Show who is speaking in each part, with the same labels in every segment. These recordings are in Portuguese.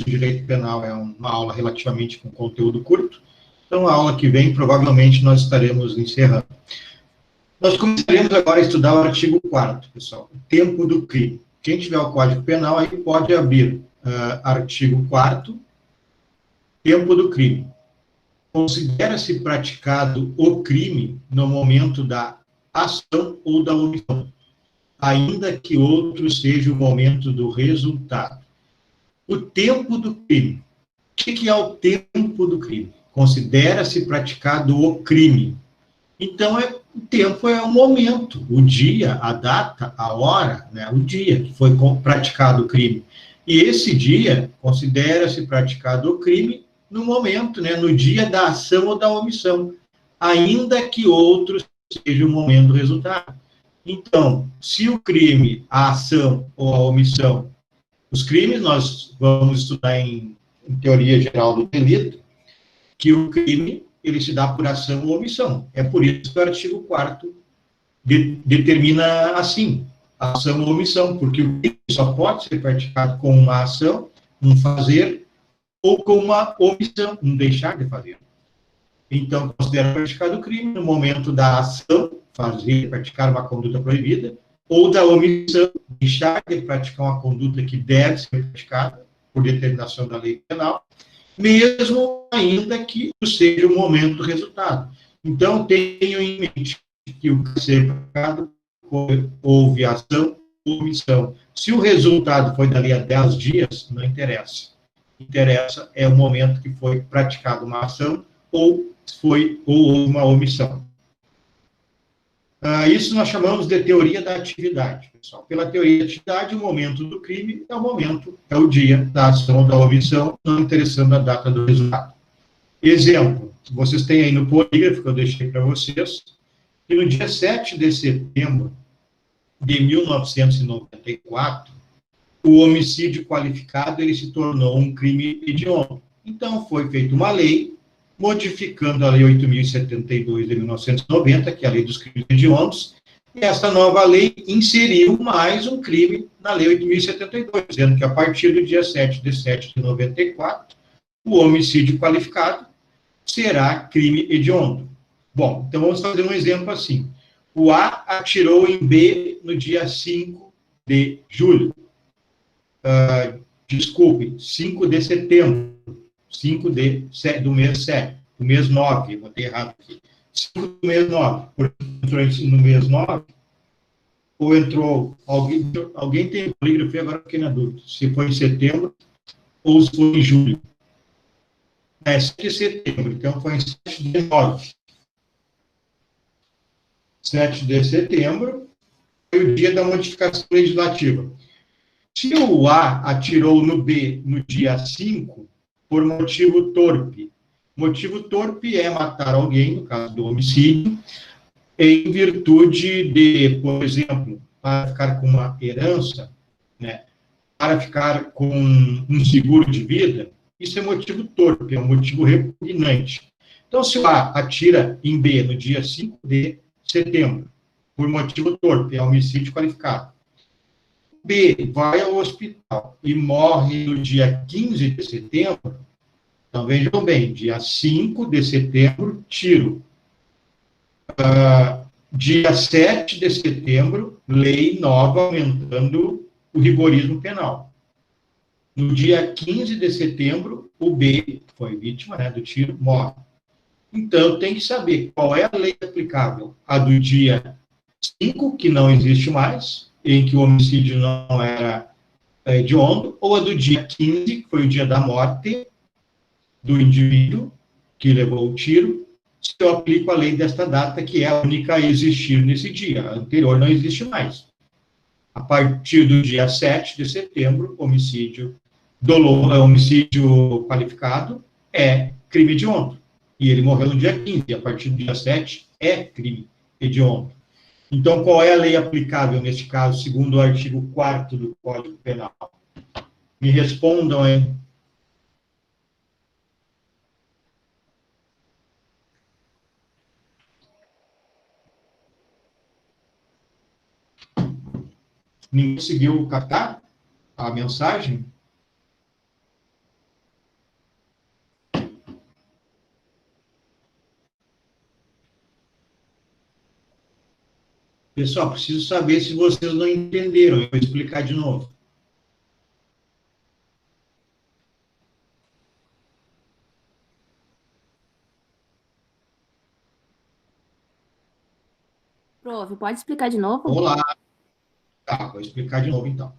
Speaker 1: do direito penal é uma aula relativamente com conteúdo curto, então a aula que vem provavelmente nós estaremos encerrando. Nós começaremos agora a estudar o artigo 4º, pessoal, o tempo do crime. Quem tiver o Código Penal aí pode abrir artigo 4º, tempo do crime. Considera-se praticado o crime no momento da ação ou da omissão, ainda que outro seja o momento do resultado. O tempo do crime. O que é o tempo do crime? Considera-se praticado o crime. Então, o tempo é o momento, o dia, a data, a hora, né, o dia que foi praticado o crime. E esse dia considera-se praticado o crime no momento, né, no dia da ação ou da omissão, ainda que outro seja o momento do resultado. Então, se o crime, a ação ou a omissão, os crimes nós vamos estudar em teoria geral do delito, que o crime ele se dá por ação ou omissão. É por isso que o artigo 4º determina assim, ação ou omissão, porque o crime só pode ser praticado com uma ação, um fazer, ou com uma omissão, um deixar de fazer. Então, considera praticado o crime no momento da ação, fazer, praticar uma conduta proibida, ou da omissão, deixar de praticar uma conduta que deve ser praticada por determinação da lei penal, mesmo ainda que seja o momento do resultado. Então, tenham em mente que o que ser praticado houve ação ou omissão. Se o resultado foi dali a 10 dias, não interessa. Interessa é o momento que foi praticada uma ação ou houve uma omissão. Isso nós chamamos de teoria da atividade, pessoal. Pela teoria da atividade, o momento do crime é o dia da ação ou da omissão, não interessando a data do resultado. Exemplo, vocês têm aí no polígrafo, que eu deixei para vocês, que no dia 7 de setembro de 1994, o homicídio qualificado ele se tornou um crime hediondo. Então, foi feita uma lei modificando a Lei 8.072 de 1990, que é a Lei dos Crimes Hediondos, e essa nova lei inseriu mais um crime na Lei 8.072, dizendo que a partir do dia 7 de 7 de 94, o homicídio qualificado será crime hediondo. Bom, então vamos fazer um exemplo assim. O A atirou em B no dia 5 de julho. Desculpe, 5 de setembro. 5 do mês 7, do mês 9, botei errado aqui. 5 do mês 9, porque entrou no mês 9, ou entrou, alguém tem polígrafo, agora fiquei na dúvida, se foi em setembro ou se foi em julho. 7 de setembro, então foi em 7 de 9. 7 de setembro foi o dia da modificação legislativa. Se o A atirou no B no dia 5, por motivo torpe. Motivo torpe é matar alguém, no caso do homicídio, em virtude de, por exemplo, para ficar com uma herança, né, para ficar com um seguro de vida, isso é motivo torpe, é um motivo repugnante. Então, se o A atira em B no dia 5 de setembro, por motivo torpe, é homicídio qualificado. B vai ao hospital e morre no dia 15 de setembro, então vejam bem, dia 5 de setembro, tiro. Dia 7 de setembro, lei nova aumentando o rigorismo penal. No dia 15 de setembro, o B, que foi vítima, né, do tiro, morre. Então, tem que saber qual é a lei aplicável. A do dia 5, que não existe mais, em que o homicídio não era hediondo, ou a do dia 15, que foi o dia da morte do indivíduo que levou o tiro, se eu aplico a lei desta data, que é a única a existir nesse dia. A anterior não existe mais. A partir do dia 7 de setembro, homicídio qualificado é crime hediondo. E ele morreu no dia 15, a partir do dia 7 é crime hediondo. Então, qual é a lei aplicável neste caso, segundo o artigo 4º do Código Penal? Me respondam, hein? Ninguém conseguiu captar a mensagem? Pessoal, preciso saber se vocês não entenderam. Eu vou explicar de novo.
Speaker 2: Prof, pode explicar de novo?
Speaker 1: Olá. Tá, vou explicar de novo, então.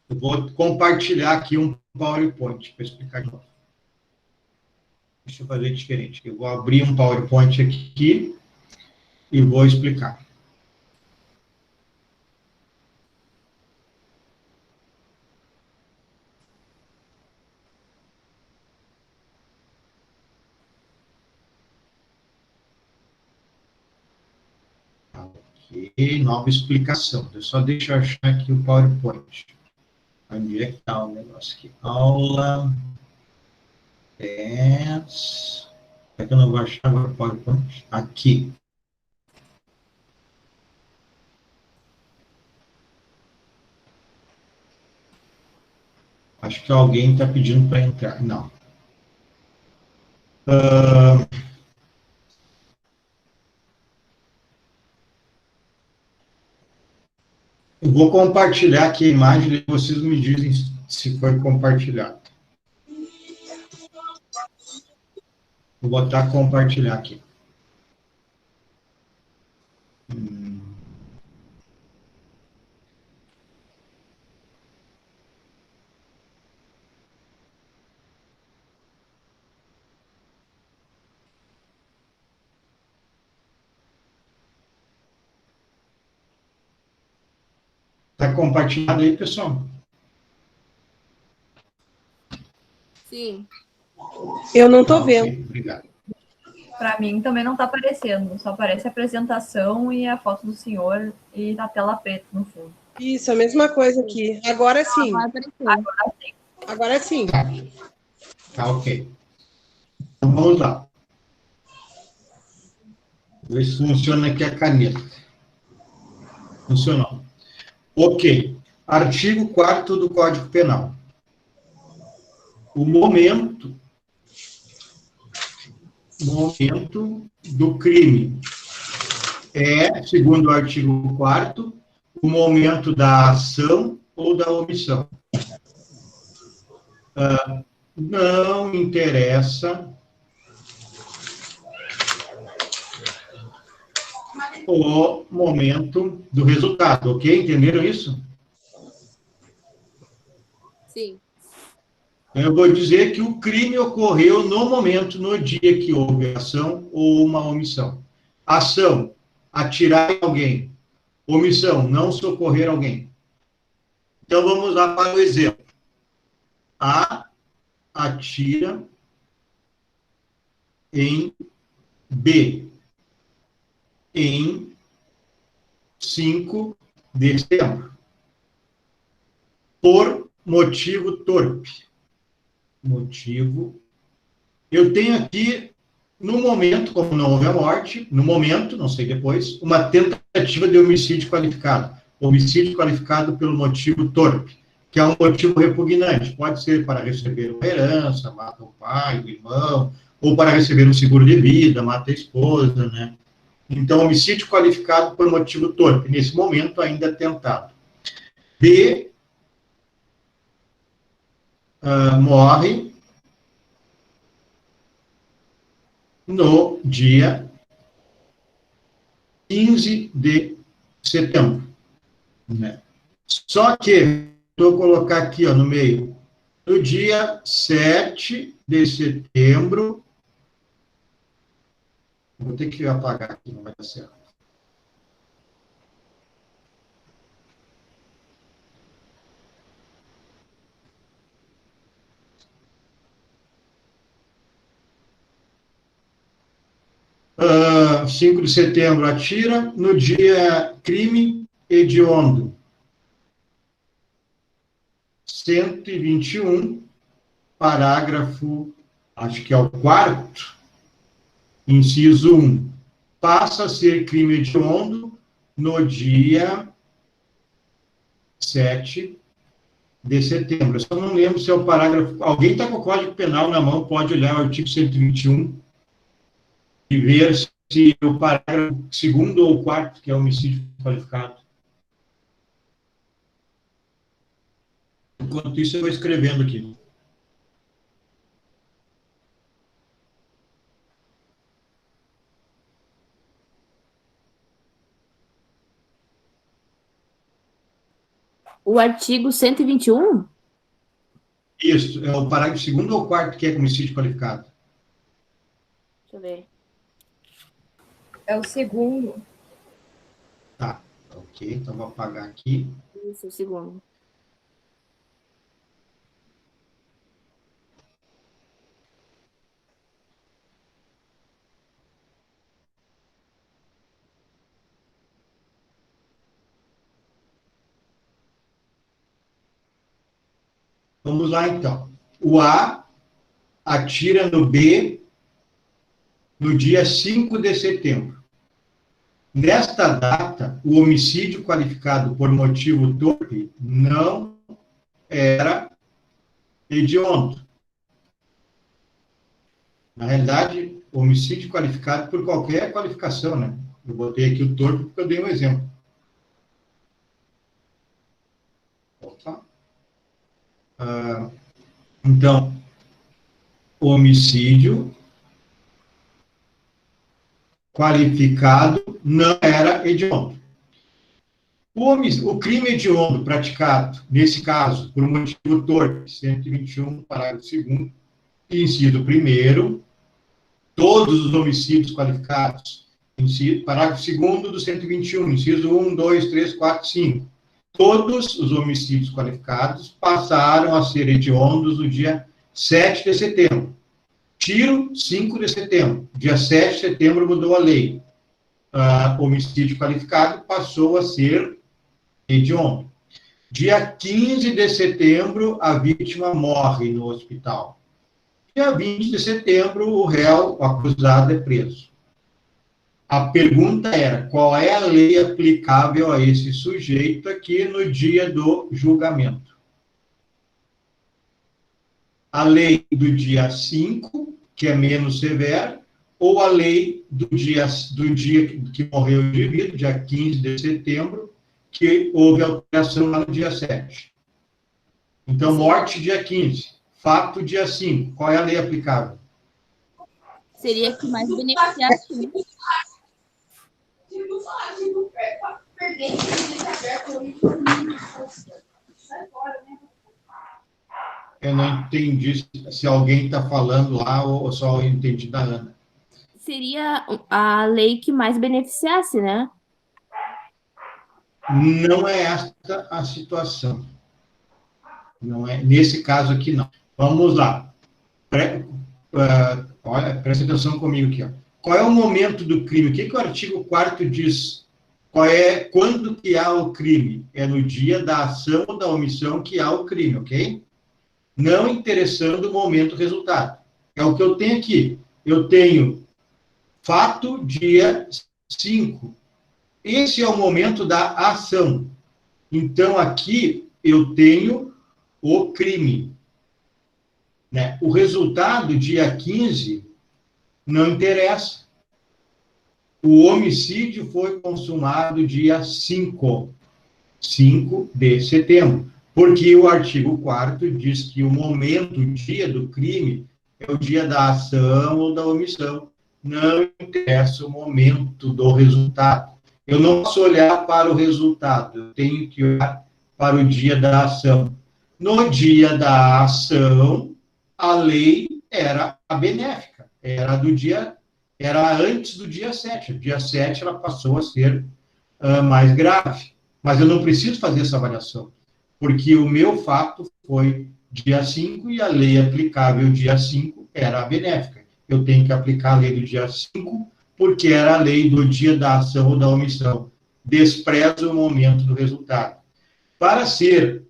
Speaker 1: Eu vou compartilhar aqui um PowerPoint para explicar de novo. Deixa eu fazer diferente. Eu vou abrir um PowerPoint aqui e vou explicar. Ok, nova explicação. Eu só deixa eu achar aqui o PowerPoint. Onde é que está o negócio aqui? Aula 10. É que eu não vou achar agora o PowerPoint? Aqui. Acho que alguém está pedindo para entrar. Não. Eu vou compartilhar aqui a imagem e vocês me dizem se foi compartilhado. Vou botar compartilhar aqui. Está compartilhado aí, pessoal?
Speaker 2: Sim.
Speaker 3: Eu não estou vendo.
Speaker 1: Okay, obrigado.
Speaker 4: Para mim também não está aparecendo, só aparece a apresentação e a foto do senhor e na tela preta no fundo.
Speaker 3: Isso, a mesma coisa aqui. Agora sim.
Speaker 4: Agora sim.
Speaker 3: Agora sim.
Speaker 1: Tá ok. Então, vamos lá. Ver se funciona aqui a caneta. Funcionou. Ok. Artigo 4º do Código Penal. O momento do crime é, segundo o artigo 4º, o momento da ação ou da omissão. Não interessa o momento do resultado, ok? Entenderam isso?
Speaker 2: Sim.
Speaker 1: Eu vou dizer que o crime ocorreu no momento, no dia que houve ação ou uma omissão. Ação, atirar em alguém. Omissão, não socorrer alguém. Então, vamos lá para o exemplo. A atira em B em 5 de setembro. Por motivo torpe. Motivo. Eu tenho aqui, no momento, como não houve a morte, no momento, não sei depois, uma tentativa de homicídio qualificado. Homicídio qualificado pelo motivo torpe, que é um motivo repugnante. Pode ser para receber uma herança, mata o pai, o irmão, ou para receber um seguro de vida, mata a esposa, né? Então, homicídio qualificado por motivo torpe. Nesse momento, ainda é tentado. B, morre no dia 15 de setembro. Né? Só que, vou colocar aqui ó, no meio, no dia 7 de setembro, vou ter que apagar aqui, não vai dar certo. Uh, 5 de setembro atira, no dia crime hediondo. 121, parágrafo, acho que é o 4º, inciso 1. Passa a ser crime hediondo no dia 7 de setembro. Eu só não lembro se é o parágrafo... Alguém está com o Código Penal na mão, pode olhar o artigo 121 e ver se se o parágrafo 2º ou 4º, que é homicídio qualificado. Enquanto isso, eu vou escrevendo aqui.
Speaker 2: O artigo 121?
Speaker 1: Isso, é o parágrafo 2º ou 4º que é homicídio qualificado?
Speaker 2: Deixa eu ver.
Speaker 4: É o segundo.
Speaker 1: Tá, ok, então vou apagar aqui.
Speaker 2: Isso, o segundo.
Speaker 1: Vamos lá, então. O A atira no B no dia 5 de setembro. Nesta data, o homicídio qualificado por motivo torpe não era hediondo. Na realidade, homicídio qualificado por qualquer qualificação, né? Eu botei aqui o torpe porque eu dei um exemplo. Opa. Então, homicídio qualificado não era hediondo. O crime hediondo praticado, nesse caso, por motivo torpe, 121, parágrafo 2º, inciso 1º, todos os homicídios qualificados, parágrafo 2º do 121, inciso 1, 2, 3, 4, 5, todos os homicídios qualificados passaram a ser hediondos no dia 7 de setembro. Tiro, 5 de setembro. Dia 7 de setembro mudou a lei. Homicídio qualificado passou a ser hediondo. Dia 15 de setembro, a vítima morre no hospital. Dia 20 de setembro, o réu, o acusado, é preso. A pergunta era, qual é a lei aplicável a esse sujeito aqui no dia do julgamento? A lei do dia 5, que é menos severa, ou a lei do dia que morreu o indivíduo, dia 15 de setembro, que houve alteração lá no dia 7. Então, morte dia 15, fato dia 5. Qual é a lei aplicável?
Speaker 2: Seria que mais beneficiasse, né?
Speaker 1: Eu não entendi se alguém está falando lá ou só eu entendi da Ana.
Speaker 2: Seria a lei que mais beneficiasse, né?
Speaker 1: Não é esta a situação. Não é, nesse caso aqui, não. Vamos lá. Olha, presta atenção comigo aqui. Ó. Qual é o momento do crime? O que o artigo 4º diz? Quando que há o crime? É no dia da ação ou da omissão que há o crime, ok? Não interessando o momento resultado. É o que eu tenho aqui. Eu tenho fato dia 5. Esse é o momento da ação. Então, aqui eu tenho o crime. Né? O resultado, dia 15, não interessa. O homicídio foi consumado dia 5 de setembro, porque o artigo 4º diz que o momento, o dia do crime, é o dia da ação ou da omissão. Não interessa o momento do resultado. Eu não posso olhar para o resultado, eu tenho que olhar para o dia da ação. No dia da ação, a lei era a benéfica, era antes do dia 7. O dia 7 ela passou a ser mais grave. Mas eu não preciso fazer essa avaliação, porque o meu fato foi dia 5 e a lei aplicável dia 5 era a benéfica. Eu tenho que aplicar a lei do dia 5, porque era a lei do dia da ação ou da omissão. Despreza o momento do resultado. Para ser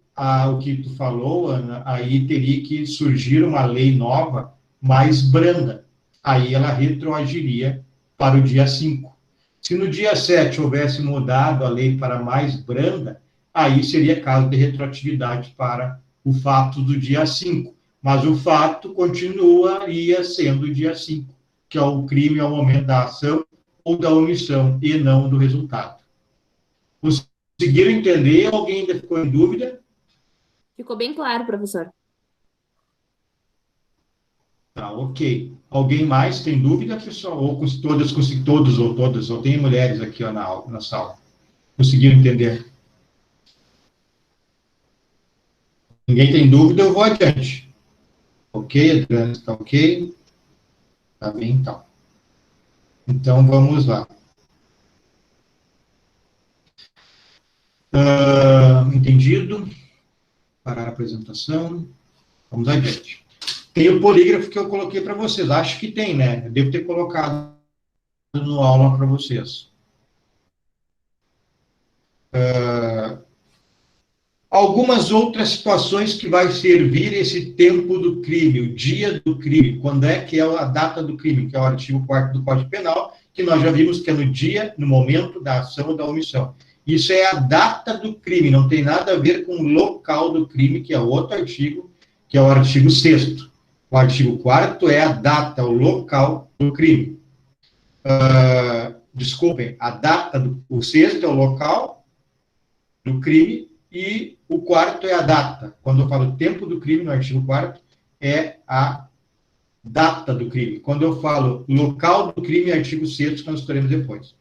Speaker 1: o que tu falou, Ana, aí teria que surgir uma lei nova, mais branda. Aí ela retroagiria para o dia 5. Se no dia 7 houvesse mudado a lei para mais branda, aí seria caso de retroatividade para o fato do dia 5. Mas o fato continuaria sendo o dia 5, que é o crime ao momento da ação ou da omissão, e não do resultado. Conseguiram entender? Alguém ainda ficou em dúvida?
Speaker 2: Ficou bem claro, professor.
Speaker 1: Tá, ok. Alguém mais tem dúvida, pessoal? Ou todos ou todas, ou tem mulheres aqui ó, na sala? Conseguiram entender? Ninguém tem dúvida, eu vou adiante. Ok, Adriana, está ok? Tá bem, então. Então, vamos lá. Entendido? Parar a apresentação. Vamos adiante. Tem o polígrafo que eu coloquei para vocês. Acho que tem, né? Eu devo ter colocado no aula para vocês. Algumas outras situações que vai servir esse tempo do crime, o dia do crime, quando é que é a data do crime, que é o artigo 4º do Código Penal, que nós já vimos que é no dia, no momento da ação ou da omissão. Isso é a data do crime, não tem nada a ver com o local do crime, que é outro artigo, que é o artigo 6º. O artigo 4º é a data, o local do crime. Desculpem, a data, o 6º é o local do crime, e o 4º é a data. Quando eu falo tempo do crime, no artigo 4º, é a data do crime. Quando eu falo local do crime, é artigo 6º, que nós estaremos depois.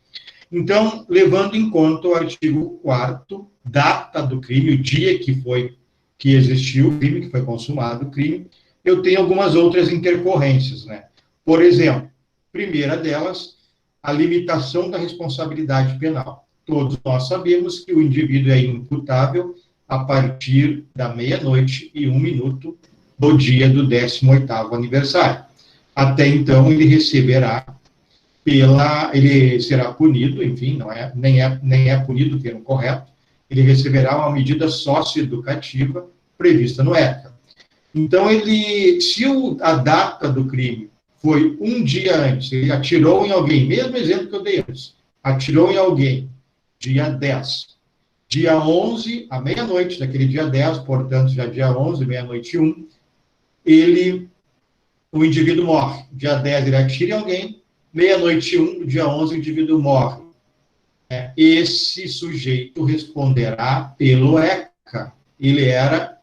Speaker 1: Então, levando em conta o artigo 4º, data do crime, o dia que existiu o crime, que foi consumado o crime, eu tenho algumas outras intercorrências, né? Por exemplo, primeira delas, a limitação da responsabilidade penal. Todos nós sabemos que o indivíduo é imputável a partir da 00h01 do dia do 18º aniversário. Até então, ele será punido, enfim, nem é punido o termo correto, ele receberá uma medida socioeducativa prevista no ECA. Então, se a data do crime foi um dia antes, ele atirou em alguém, mesmo exemplo que eu dei antes, atirou em alguém, dia 10. Dia 11, à meia-noite daquele dia 10, portanto, já dia 11, 00h01, o indivíduo morre. Dia 10, ele atira em alguém, 00h01, dia 11, o indivíduo morre. Esse sujeito responderá pelo ECA. Ele era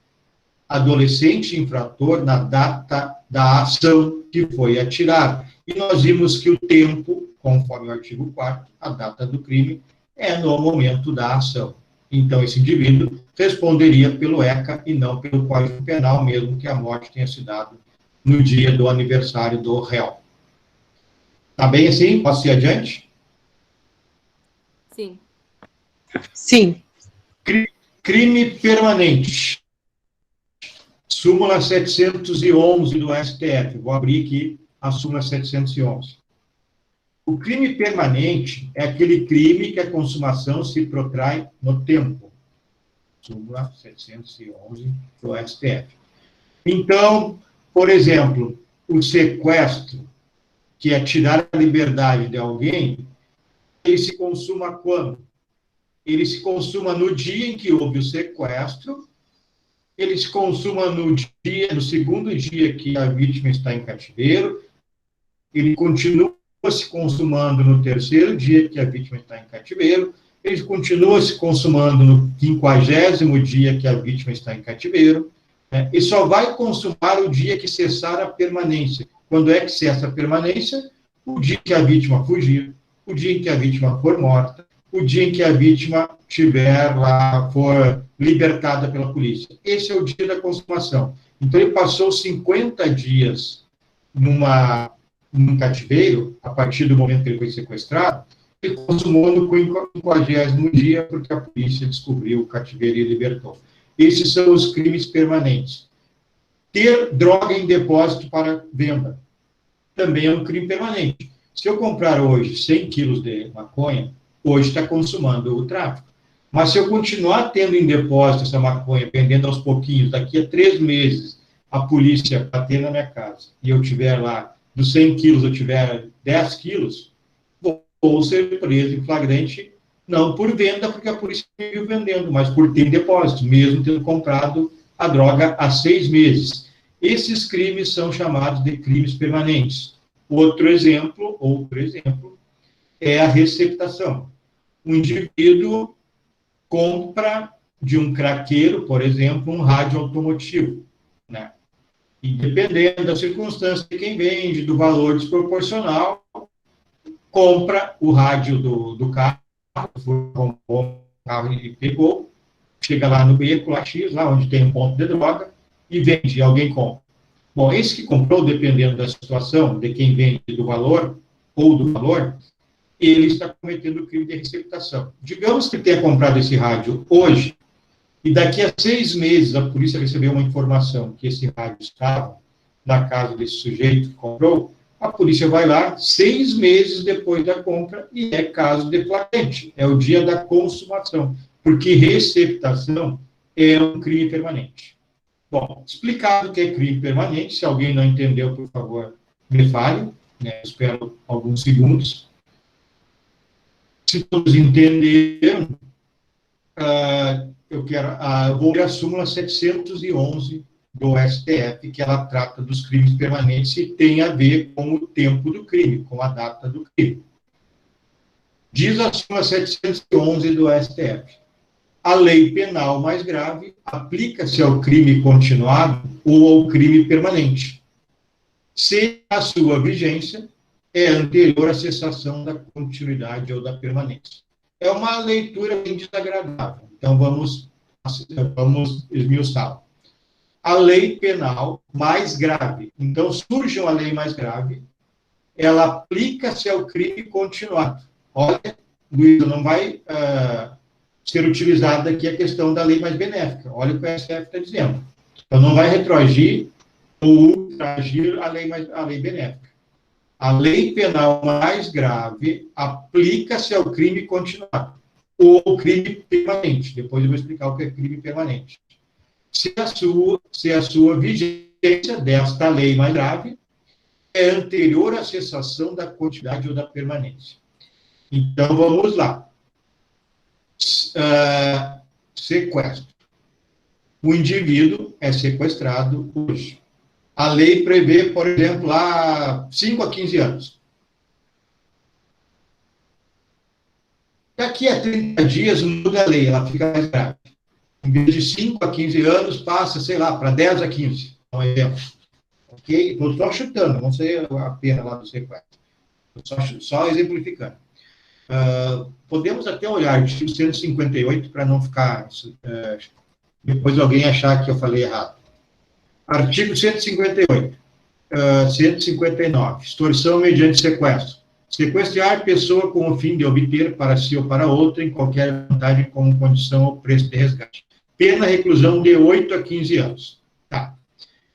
Speaker 1: adolescente infrator na data da ação que foi atirada. E nós vimos que o tempo, conforme o artigo 4º, a data do crime, é no momento da ação. Então, esse indivíduo responderia pelo ECA e não pelo Código Penal, mesmo que a morte tenha se dado no dia do aniversário do réu. Tá bem assim? Posso ir adiante?
Speaker 2: Sim.
Speaker 3: Sim.
Speaker 1: Crime permanente. Súmula 711 do STF. Vou abrir aqui a súmula 711. O crime permanente é aquele crime que a consumação se protrai no tempo. Súmula 711 do STF. Então, por exemplo, o sequestro, que é tirar a liberdade de alguém, ele se consuma quando? Ele se consuma no dia em que houve o sequestro, ele se consuma no segundo dia que a vítima está em cativeiro, ele continua se consumando no terceiro dia que a vítima está em cativeiro, ele continua se consumando no 50º dia que a vítima está em cativeiro, e só vai consumar o dia que cessar a permanência. Quando é que cessa a permanência? O dia que a vítima fugir, o dia em que a vítima for morta, o dia em que a vítima for libertada pela polícia. Esse é o dia da consumação. Então, ele passou 50 dias num cativeiro, a partir do momento que ele foi sequestrado, ele consumou no 50º dia, porque a polícia descobriu o cativeiro e libertou. Esses são os crimes permanentes. Ter droga em depósito para venda também é um crime permanente. Se eu comprar hoje 100 quilos de maconha, hoje está consumando o tráfico. Mas se eu continuar tendo em depósito essa maconha, vendendo aos pouquinhos, daqui a 3 meses, a polícia bater na minha casa e eu tiver lá, dos 100 quilos, eu tiver 10 quilos, vou ser preso em flagrante, não por venda, porque a polícia me viu vendendo, mas por ter em depósito, mesmo tendo comprado a droga há 6 meses. Esses crimes são chamados de crimes permanentes. Outro exemplo, é a receptação. O indivíduo compra de um craqueiro, por exemplo, um rádio automotivo, né? E dependendo da circunstância de quem vende, do valor desproporcional, compra o rádio do carro, comprou um carro e pegou, chega lá no beco, lá X, lá onde tem um ponto de droga, e vende, alguém compra. Bom, esse que comprou, dependendo da situação, de quem vende do valor, ou do valor, ele está cometendo o crime de receptação. Digamos que tenha comprado esse rádio hoje, e daqui a 6 meses a polícia recebeu uma informação que esse rádio estava na casa desse sujeito que comprou, a polícia vai lá 6 meses depois da compra e é caso de flagrante, é o dia da consumação, porque receptação é um crime permanente. Bom, explicado que é crime permanente, se alguém não entendeu, por favor, me fale, né? Espero alguns segundos. Se todos entenderam, eu vou ler a súmula 711 do STF, que ela trata dos crimes permanentes e tem a ver com o tempo do crime, com a data do crime. Diz a súmula 711 do STF: a lei penal mais grave aplica-se ao crime continuado ou ao crime permanente, se a sua vigência é anterior à cessação da continuidade ou da permanência. É uma leitura bem desagradável, então vamos esmiuçá-la. A lei penal mais grave. Então, surge uma lei mais grave, ela aplica-se ao crime continuado. Olha, Luísa, não vai ser utilizada aqui a questão da lei mais benéfica. Olha o que o STF está dizendo. Então, não vai retroagir ou ultraagir a lei benéfica. A lei penal mais grave aplica-se ao crime continuado ou ao crime permanente. Depois eu vou explicar o que é crime permanente. Se a sua vigência desta lei mais grave é anterior à cessação da continuidade ou da permanência. Então, vamos lá. Sequestro. O indivíduo é sequestrado hoje. A lei prevê, por exemplo, lá 5 a 15 anos. Daqui a 30 dias muda a lei, ela fica mais grave. Em vez de 5 a 15 anos, passa, sei lá, para 10 a 15. Um exemplo. Ok? Estou só chutando, não sei a pena lá do sequestro. Só exemplificando. Podemos até olhar o artigo 158 para não ficar... depois alguém achar que eu falei errado. Artigo 158. 159. Extorsão mediante sequestro. Sequestrar pessoa com o fim de obter para si ou para outra em qualquer vantagem como condição ou preço de resgate. Pena reclusão de 8 a 15 anos. Tá.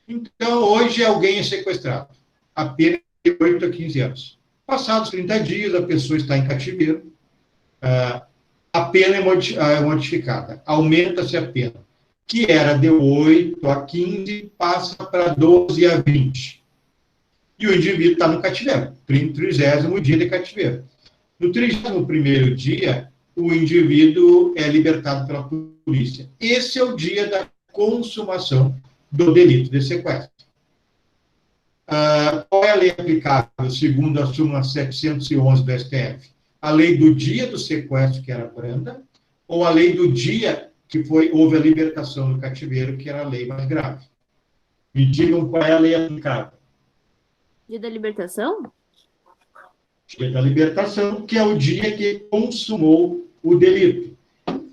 Speaker 1: Então, hoje alguém é sequestrado. A pena é de 8 a 15 anos. Passados 30 dias, a pessoa está em cativeiro. A pena é modificada. Aumenta-se a pena, que era de 8 a 15, passa para 12 a 20. E o indivíduo está no cativeiro, 30º dia de cativeiro. No 31º dia, o indivíduo é libertado pela polícia. Esse é o dia da consumação do delito de sequestro. Qual é a lei aplicável, segundo a súmula 711 do STF? A lei do dia do sequestro, que era branda, ou a lei do dia que houve a libertação do cativeiro, que era a lei mais grave? Me digam qual é a lei aplicável.
Speaker 2: Dia da libertação?
Speaker 1: Dia da libertação, que é o dia que consumou o delito.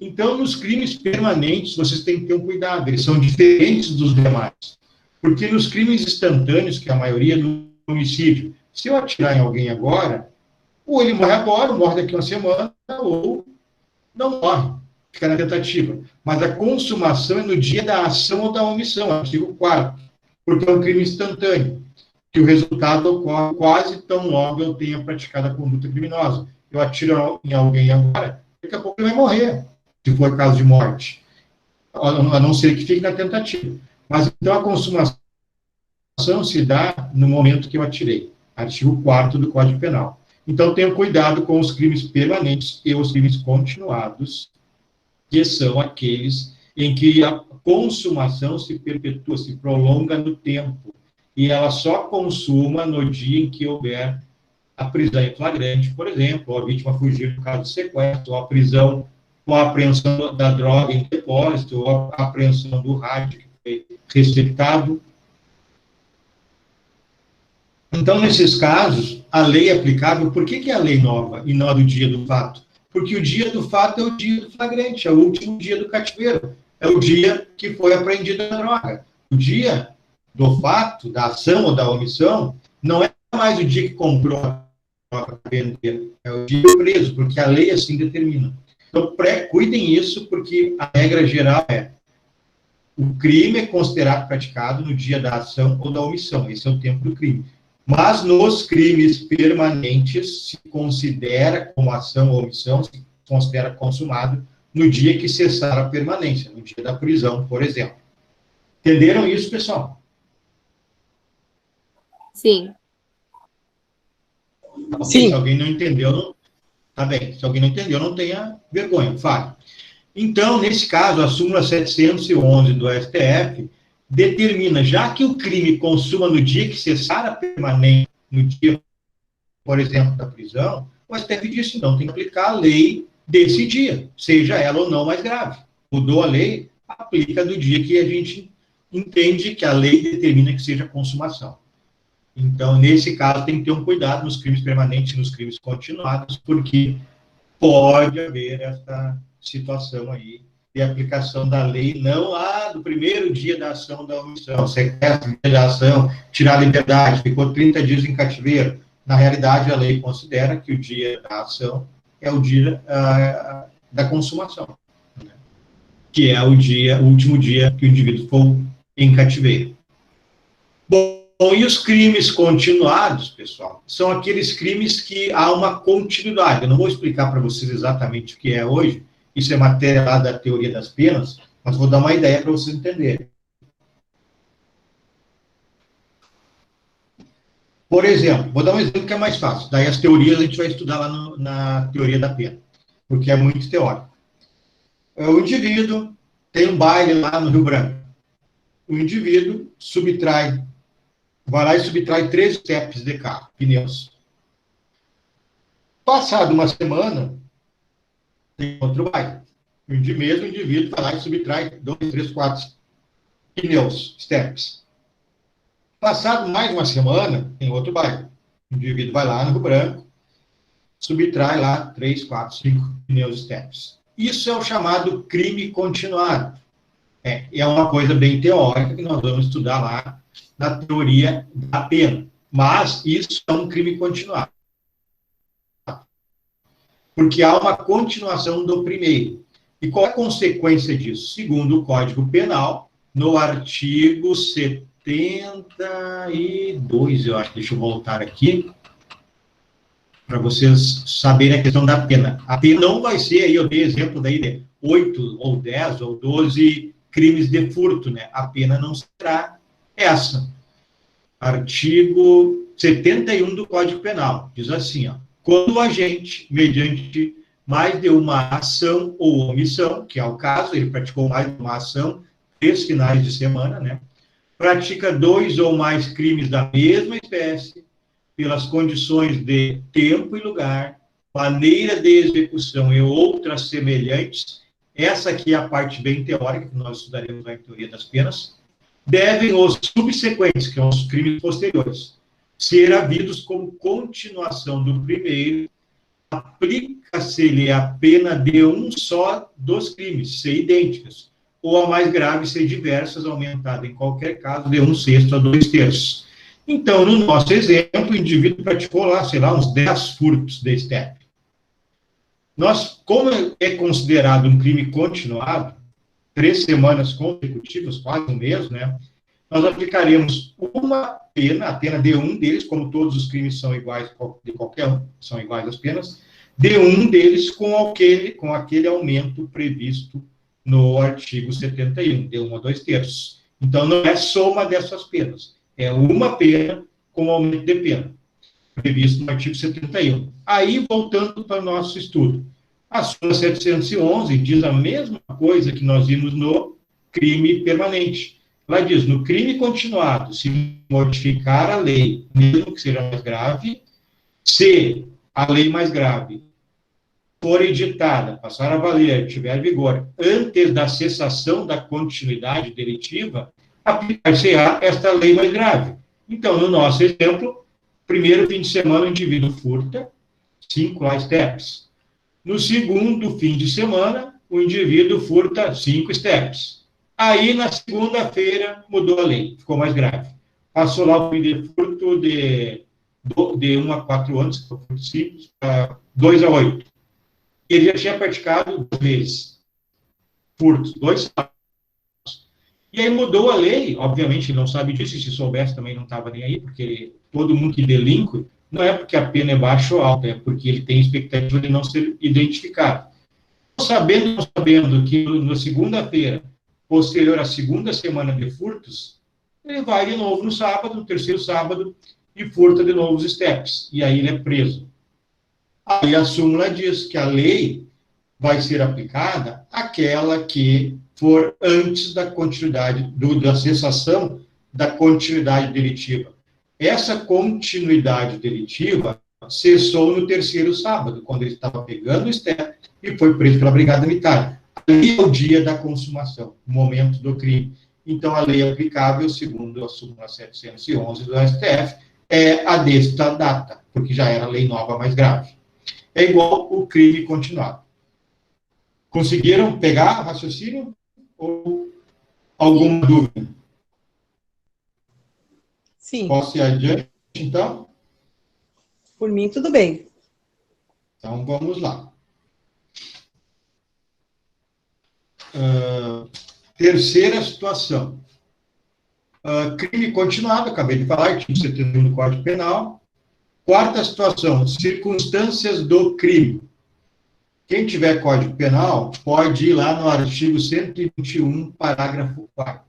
Speaker 1: Então, nos crimes permanentes, vocês têm que ter um cuidado, eles são diferentes dos demais. Porque nos crimes instantâneos, que é a maioria do homicídio, se eu atirar em alguém agora, ou ele morre agora, ou morre daqui a uma semana, ou não morre, fica na tentativa. Mas a consumação é no dia da ação ou da omissão, artigo 4º, porque é um crime instantâneo, que o resultado ocorre quase tão logo eu tenha praticado a conduta criminosa. Eu atiro em alguém agora, daqui a pouco ele vai morrer, se for caso de morte, a não ser que fique na tentativa. Mas então a consumação se dá no momento que eu atirei, artigo 4º do Código Penal. Então tenham cuidado com os crimes permanentes e os crimes continuados, que são aqueles em que a consumação se perpetua, se prolonga no tempo, e ela só consuma no dia em que houver a prisão em flagrante, por exemplo, ou a vítima fugir no caso de sequestro, ou a prisão com a apreensão da droga em depósito, ou a apreensão do rádio que foi receptado. Então, nesses casos, a lei é aplicável. Por que é a lei nova e não a do dia do fato? Porque o dia do fato é o dia do flagrante, é o último dia do cativeiro, é o dia que foi apreendida a droga. O dia do fato, da ação ou da omissão, não é mais o dia que comprou a droga para vender, é o dia preso, porque a lei assim determina. Então, cuidem isso, porque a regra geral é: o crime é considerado praticado no dia da ação ou da omissão, esse é o tempo do crime. Mas nos crimes permanentes se considera como ação ou omissão, se considera consumado no dia que cessar a permanência, no dia da prisão, por exemplo. Entenderam isso, pessoal?
Speaker 2: Sim.
Speaker 1: Okay,
Speaker 3: Sim.
Speaker 1: se alguém não entendeu, não... Tá bem. Se alguém não entendeu, não tenha vergonha, fale. Então, nesse caso, a súmula 711 do STF determina, já que o crime consuma no dia que cessar a permanência, no dia, por exemplo, da prisão, o STF disse, então, tem que aplicar a lei desse dia, seja ela ou não mais grave. Mudou a lei, aplica do dia que a gente entende que a lei determina que seja consumação. Então, nesse caso, tem que ter um cuidado nos crimes permanentes e nos crimes continuados, porque pode haver essa situação aí de aplicação da lei, não do primeiro dia da ação da omissão, sequestro, dia da ação, tirar a liberdade, ficou 30 dias em cativeiro. Na realidade, a lei considera que o dia da ação é o dia da consumação, né? Que é o último dia que o indivíduo for em cativeiro. Bom, e os crimes continuados, pessoal, são aqueles crimes que há uma continuidade. Eu não vou explicar para vocês exatamente o que é hoje, isso é matéria lá da teoria das penas, mas vou dar uma ideia para vocês entenderem. Por exemplo, vou dar um exemplo que é mais fácil, daí as teorias a gente vai estudar lá na teoria da pena, porque é muito teórico. O indivíduo tem um baile lá no Rio Branco. O indivíduo vai lá e subtrai 3 stepes de carro, pneus. Passado uma semana, tem outro baile. O mesmo indivíduo vai lá e subtrai 2, 3, 4 pneus, steps. Passado mais uma semana, tem outro baile. O indivíduo vai lá no Rio Branco, subtrai lá 3, 4, 5 pneus, steps. Isso é o chamado crime continuado. É uma coisa bem teórica que nós vamos estudar lá na teoria da pena. Mas isso é um crime continuado. Porque há uma continuação do primeiro. E qual é a consequência disso? Segundo o Código Penal, no artigo 72, eu acho, deixa eu voltar aqui, para vocês saberem a questão da pena. A pena não vai ser, aí eu dei exemplo daí de 8 ou 10 ou 12 crimes de furto, né? A pena não será essa. Artigo 71 do Código Penal, diz assim, ó, quando o agente, mediante mais de uma ação ou omissão, que é o caso, ele praticou mais de uma ação, 3 finais de semana, né? Pratica 2 ou mais crimes da mesma espécie, pelas condições de tempo e lugar, maneira de execução e outras semelhantes, essa aqui é a parte bem teórica, que nós estudaremos na teoria das penas, devem os subsequentes, que são os crimes posteriores, ser havidos como continuação do primeiro, aplica-se-lhe a pena de um só dos crimes, ser idênticas, ou a mais grave ser diversas, aumentada em qualquer caso de 1/6 a 2/3. Então, no nosso exemplo, o indivíduo praticou lá, sei lá, uns 10 furtos de step. Nós, como é considerado um crime continuado, 3 semanas consecutivas, quase um mês, né? Nós aplicaremos uma pena, a pena de um deles, como todos os crimes são iguais de qualquer um, são iguais as penas, de um deles com aquele aumento previsto no artigo 71, de 1 a 2/3. Então, não é soma dessas penas, é uma pena com aumento de pena, previsto no artigo 71. Aí, voltando para o nosso estudo, a súmula 711 diz a mesma coisa que nós vimos no crime permanente. Ela diz, no crime continuado, se modificar a lei, mesmo que seja mais grave, Se a lei mais grave for editada, passar a valer, tiver vigor, antes da cessação da continuidade delitiva, aplicar-se-á esta lei mais grave. Então, no nosso exemplo, primeiro fim de semana o indivíduo furta, 5 steps. No segundo fim de semana, o indivíduo furta 5 steps. Aí, na segunda-feira, mudou a lei, ficou mais grave. Passou lá o furto de 1 a 4 anos, que foi furto simples, para 2 a 8. Ele já tinha praticado 2 vezes furtos, 2 sábados. E aí mudou a lei, obviamente ele não sabe disso, e se soubesse também não estava nem aí, porque todo mundo que delinque, não é porque a pena é baixa ou alta, é porque ele tem expectativa de não ser identificado. Sabendo que na segunda-feira, posterior à segunda semana de furtos, ele vai de novo no sábado, no terceiro sábado, e furta de novo os steps, e aí ele é preso. Aí a súmula diz que a lei vai ser aplicada àquela que for antes da continuidade, da cessação da continuidade delitiva. Essa continuidade delitiva cessou no terceiro sábado, quando ele estava pegando o step e foi preso pela Brigada Militar. Ali é o dia da consumação, o momento do crime. Então, a lei aplicável, segundo a súmula 711 do STF, é a desta data, porque já era a lei nova mais grave. É igual o crime continuado. Conseguiram pegar o raciocínio? Ou alguma dúvida?
Speaker 3: Sim.
Speaker 1: Posso ir adiante, então?
Speaker 3: Por mim, tudo bem.
Speaker 1: Então, vamos lá. Terceira situação. Crime continuado, acabei de falar, artigo 71 do Código Penal. Quarta situação, circunstâncias do crime. Quem tiver Código Penal pode ir lá no artigo 121, parágrafo 4º.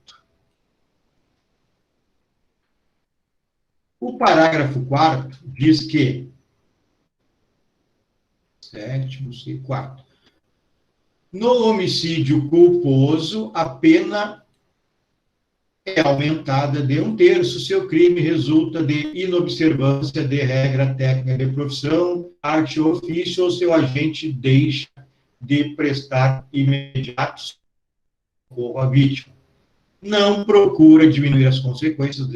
Speaker 1: O parágrafo 4º diz que, sétimo e quarto, no homicídio culposo, a pena é aumentada de 1/3 se o crime resulta de inobservância de regra técnica de profissão, arte ou ofício, ou seu agente deixa de prestar imediato socorro à vítima. Não procura diminuir as consequências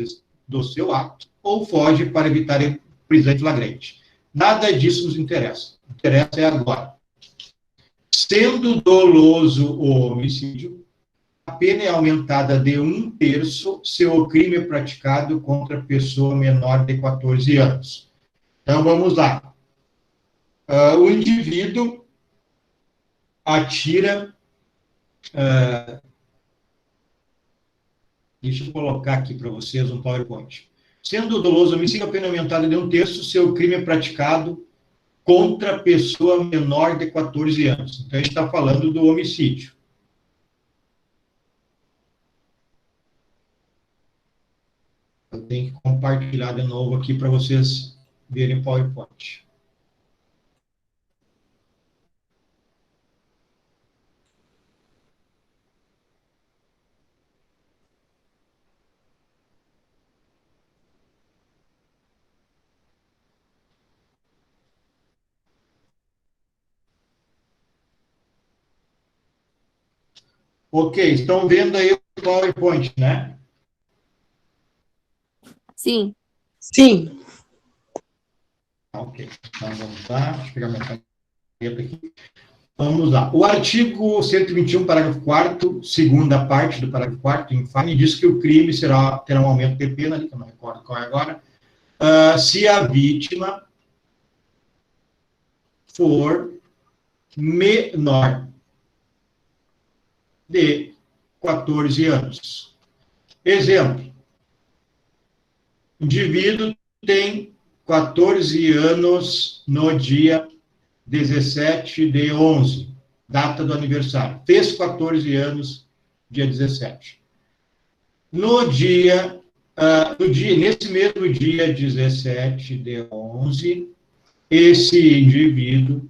Speaker 1: do seu ato ou foge para evitar prisão em flagrante. Nada disso nos interessa. O que interessa é agora. Sendo doloso o homicídio, a pena é aumentada de 1/3 se o crime é praticado contra pessoa menor de 14 anos. Então, vamos lá. O indivíduo atira... deixa eu colocar aqui para vocês um PowerPoint. Sendo doloso o homicídio, a pena é aumentada de 1/3 se o crime é praticado contra pessoa menor de 14 anos. Então, a gente está falando do homicídio. Eu tenho que compartilhar de novo aqui para vocês verem o PowerPoint. Ok, estão vendo aí o PowerPoint, né?
Speaker 2: Sim.
Speaker 3: Sim.
Speaker 1: Ok, então vamos lá. Deixa eu pegar minha caneta aqui. Vamos lá. O artigo 121, parágrafo 4º, segunda parte do parágrafo 4º, infame, diz que o crime terá um aumento de pena, ali, que eu não recordo qual é agora, se a vítima for menor de 14 anos. Exemplo, indivíduo tem 14 anos no dia 17/11, data do aniversário. Fez 14 anos, dia 17. Nesse mesmo dia 17/11, esse indivíduo,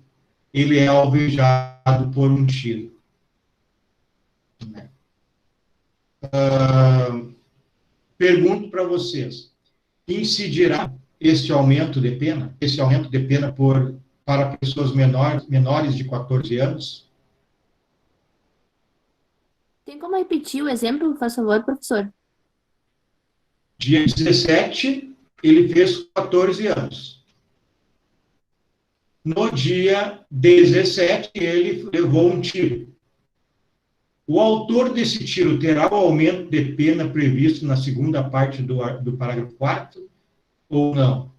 Speaker 1: ele é alvejado por um tiro. Pergunto para vocês, incidirá esse aumento de pena? Esse aumento de pena para pessoas menores de 14 anos?
Speaker 2: Tem como repetir o exemplo, por favor, professor?
Speaker 1: Dia 17, ele fez 14 anos. No dia 17, ele levou um tiro. O autor desse tiro terá o aumento de pena previsto na segunda parte do parágrafo 4º ou não?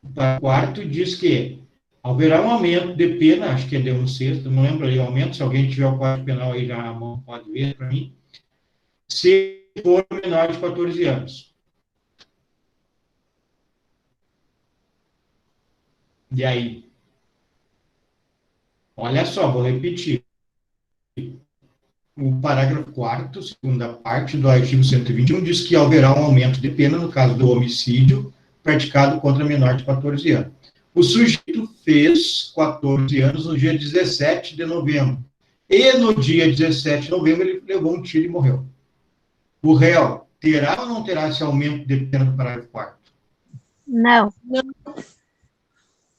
Speaker 1: O parágrafo 4º diz que haverá um aumento de pena, acho que é de 1/6, não lembro ali o aumento, se alguém tiver o Código Penal aí já a mão pode ver para mim, se for menor de 14 anos. E aí? Olha só, vou repetir. O parágrafo 4º, segunda parte do artigo 121, diz que haverá um aumento de pena no caso do homicídio praticado contra menor de 14 anos. O sujeito fez 14 anos no dia 17 de novembro. E no dia 17 de novembro ele levou um tiro e morreu. O réu terá ou não terá esse aumento de pena do parágrafo 4º?
Speaker 5: Não.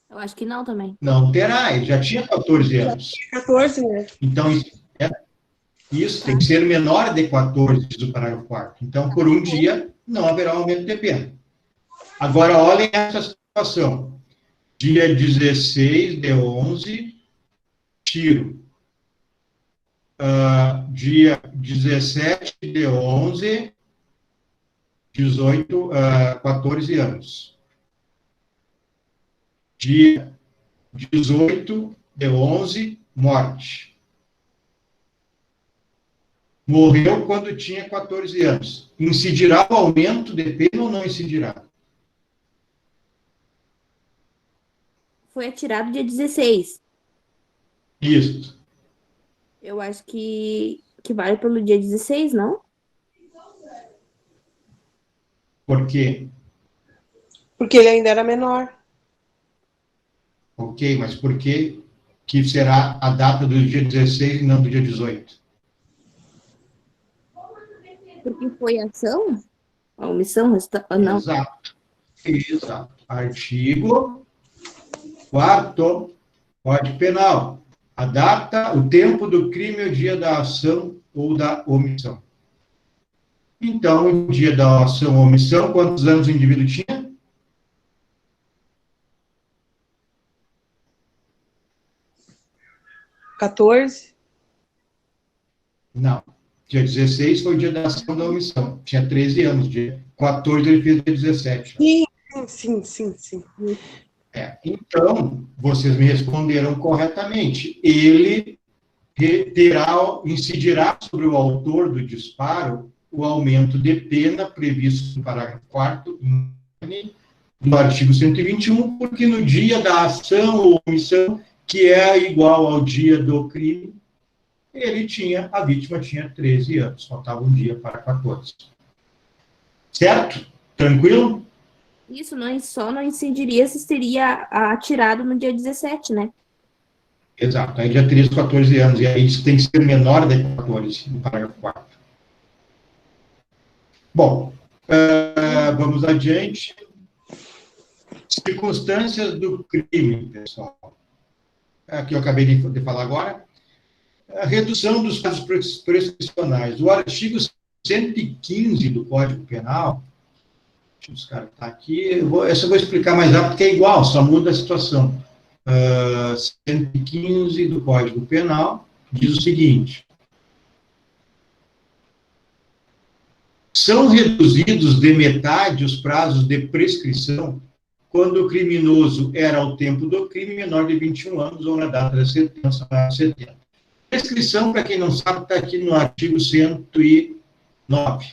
Speaker 2: Eu acho que não também.
Speaker 1: Não terá, ele já tinha 14 anos.
Speaker 3: 14, né?
Speaker 1: Então, isso tem que ser menor de 14 do parágrafo 4º. Então, por um dia, não haverá aumento de pena. Agora, olhem essa situação. Dia 16 de 11, tiro. Dia 17 de 11, 14 anos. Dia 18 de 11, morte. Morreu quando tinha 14 anos. Incidirá o aumento de pena ou não incidirá?
Speaker 2: Foi atirado dia 16.
Speaker 1: Isso.
Speaker 2: Eu acho que vale pelo dia 16, não?
Speaker 1: Por quê?
Speaker 3: Porque ele ainda era menor.
Speaker 1: Ok, mas por que será a data do dia 16 e não do dia 18?
Speaker 2: Porque foi ação? A omissão? Não.
Speaker 1: Exato. Artigo 4º, Código Penal. A data, o tempo do crime, o dia da ação ou da omissão. Então, o dia da ação ou omissão, quantos anos o indivíduo tinha?
Speaker 3: (14)
Speaker 1: Não. Dia 16 foi o dia da ação da omissão. Tinha 13 anos. Dia 14 ele fez dia 17.
Speaker 3: Sim.
Speaker 1: Então, vocês me responderam corretamente. Ele incidirá sobre o autor do disparo o aumento de pena previsto no parágrafo 4º do artigo 121, porque no dia da ação ou omissão, que é igual ao dia do crime, a vítima tinha 13 anos, faltava um dia para 14. Certo? Tranquilo?
Speaker 2: Isso só não incidiria se teria atirado no dia 17, né?
Speaker 1: Exato, aí já teria os 14 anos, e aí isso tem que ser menor de 14, no parágrafo 4º. Bom, vamos adiante. Circunstâncias do crime, pessoal. Que eu acabei de falar agora. A redução dos prazos prescricionais. O artigo 115 do Código Penal, deixa eu buscar, está aqui, essa eu vou explicar mais rápido, porque é igual, só muda a situação. 115 do Código Penal diz o seguinte: são reduzidos de metade os prazos de prescrição quando o criminoso era, ao tempo do crime, menor de 21 anos ou na data da sentença, 70. Prescrição, para quem não sabe, está aqui no artigo 109.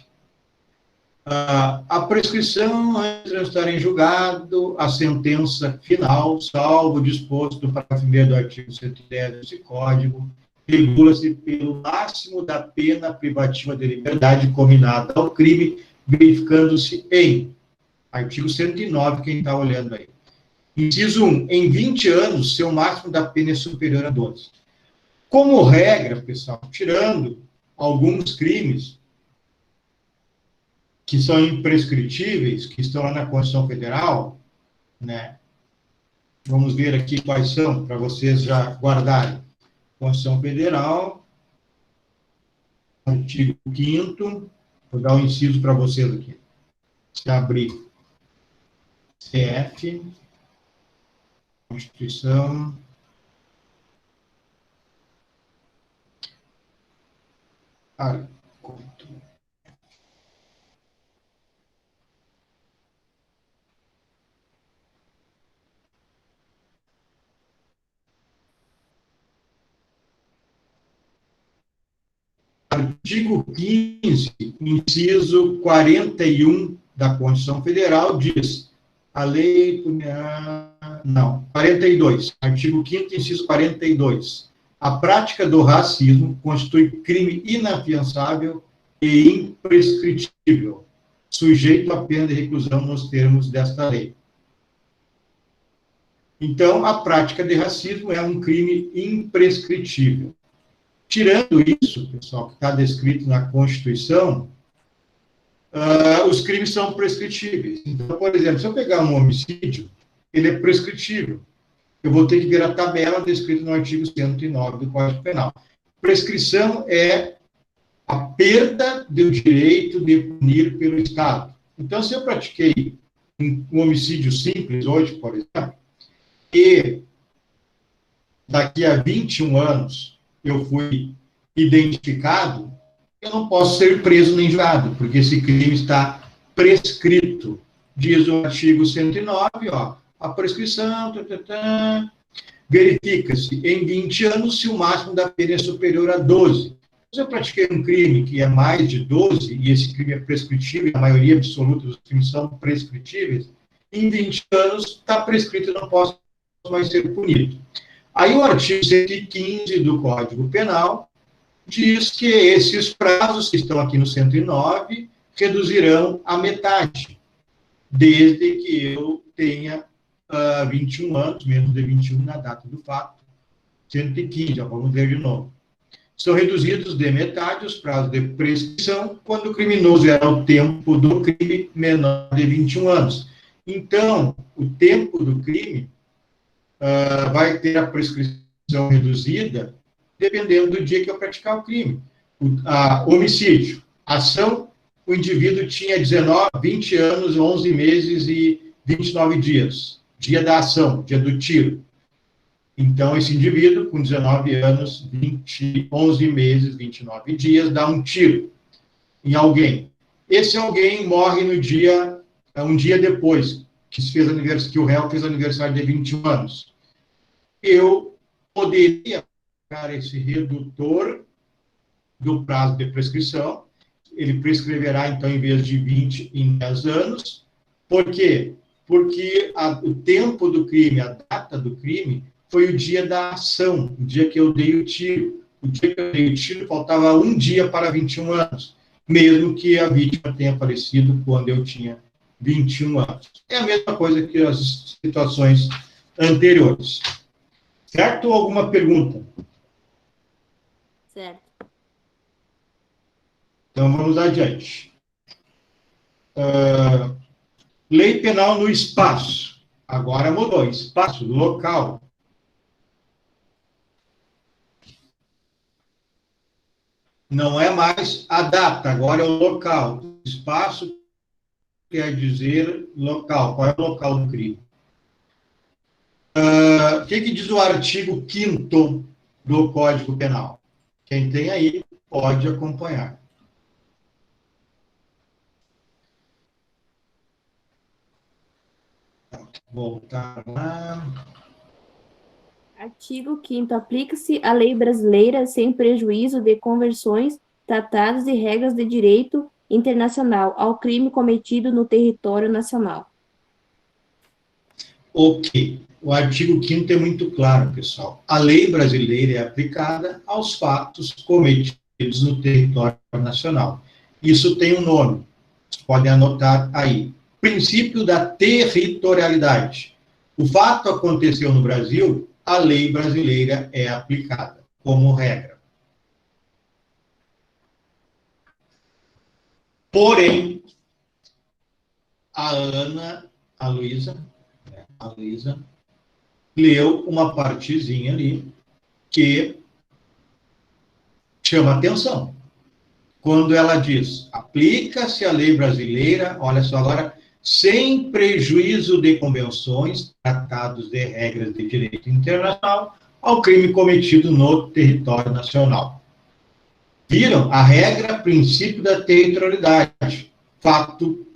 Speaker 1: A prescrição, antes de transitar em julgado, a sentença final, salvo o disposto do parágrafo 1º do artigo 110 desse Código, regula-se pelo máximo da pena privativa de liberdade combinada ao crime, verificando-se em artigo 109, quem está olhando aí. Inciso 1, em 20 anos, seu máximo da pena é superior a 12. Como regra, pessoal, tirando alguns crimes que são imprescritíveis, que estão lá na Constituição Federal, né? Vamos ver aqui quais são, para vocês já guardarem. Constituição Federal, artigo 5º, vou dar um inciso para vocês aqui. Se abrir CF, Constituição, artigo 15, inciso 41 da Constituição Federal, diz, a lei... Não, 42, artigo 5º, inciso 42. A prática do racismo constitui crime inafiançável e imprescritível, sujeito à pena de reclusão nos termos desta lei. Então, a prática de racismo é um crime imprescritível. Tirando isso, pessoal, que está descrito na Constituição, os crimes são prescritíveis. Então, por exemplo, se eu pegar um homicídio, ele é prescritível. Eu vou ter que ver a tabela descrita no artigo 109 do Código Penal. Prescrição é a perda do direito de punir pelo Estado. Então, se eu pratiquei um homicídio simples hoje, por exemplo, e daqui a 21 anos eu fui identificado, eu não posso ser preso nem julgado, porque esse crime está prescrito. Diz o artigo 109, ó, a prescrição, verifica-se em 20 anos se o máximo da pena é superior a 12. Se eu pratiquei um crime que é mais de 12, e esse crime é prescritível, a maioria absoluta dos crimes são prescritíveis, em 20 anos está prescrito e não posso mais ser punido. Aí o artigo 115 do Código Penal diz que esses prazos que estão aqui no 109 reduzirão a metade, desde que eu tenha 21 anos, menos de 21 na data do fato. 115, ó, vamos ver de novo. São reduzidos de metade os prazos de prescrição quando o criminoso era o tempo do crime menor de 21 anos. Então, o tempo do crime vai ter a prescrição reduzida dependendo do dia que eu praticar o crime. Homicídio. Ação, o indivíduo tinha 20 anos, 11 meses e 29 dias. Dia da ação, dia do tiro. Então, esse indivíduo, com 19 anos, 11 meses, 29 dias, dá um tiro em alguém. Esse alguém morre no dia, um dia depois, que o réu fez aniversário de 21 anos. Eu poderia aplicar esse redutor do prazo de prescrição. Ele prescreverá, então, em vez de 20, em 10 anos. Por quê? Porque o tempo do crime, a data do crime, foi o dia da ação, o dia que eu dei o tiro. O dia que eu dei o tiro, faltava um dia para 21 anos, mesmo que a vítima tenha falecido quando eu tinha 21 anos. É a mesma coisa que as situações anteriores. Certo? Ou alguma pergunta?
Speaker 2: Certo.
Speaker 1: Então, vamos adiante. Lei penal no espaço. Agora mudou. Espaço, local. Não é mais a data, agora é o local. Espaço quer dizer local. Qual é o local do crime? O que diz o artigo 5º do Código Penal? Quem tem aí pode acompanhar. Voltar lá.
Speaker 2: Artigo 5º. Aplica-se a lei brasileira sem prejuízo de convenções, tratados e regras de direito internacional ao crime cometido no território nacional.
Speaker 1: Ok. O artigo 5º é muito claro, pessoal. A lei brasileira é aplicada aos fatos cometidos no território nacional. Isso tem um nome. Vocês podem anotar aí. Princípio da territorialidade. O fato aconteceu no Brasil, a lei brasileira é aplicada como regra. Porém, a Luísa, leu uma partezinha ali que chama atenção. Quando ela diz, aplica-se a lei brasileira, olha só agora, sem prejuízo de convenções, tratados de regras de direito internacional, ao crime cometido no território nacional. Viram? A regra, princípio da territorialidade, fato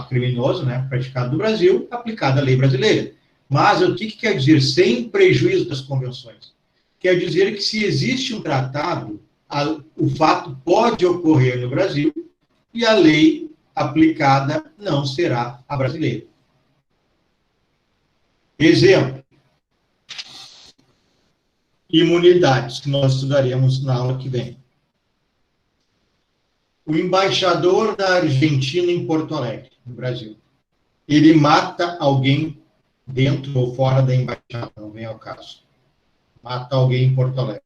Speaker 1: criminoso, né, praticado no Brasil, aplicado à lei brasileira. Mas o que quer dizer sem prejuízo das convenções? Quer dizer que se existe um tratado, o fato pode ocorrer no Brasil e a lei aplicada não será a brasileira. Exemplo. Imunidades, que nós estudaremos na aula que vem. O embaixador da Argentina em Porto Alegre, no Brasil, ele mata alguém dentro ou fora da embaixada, não vem ao caso. Mata alguém em Porto Alegre.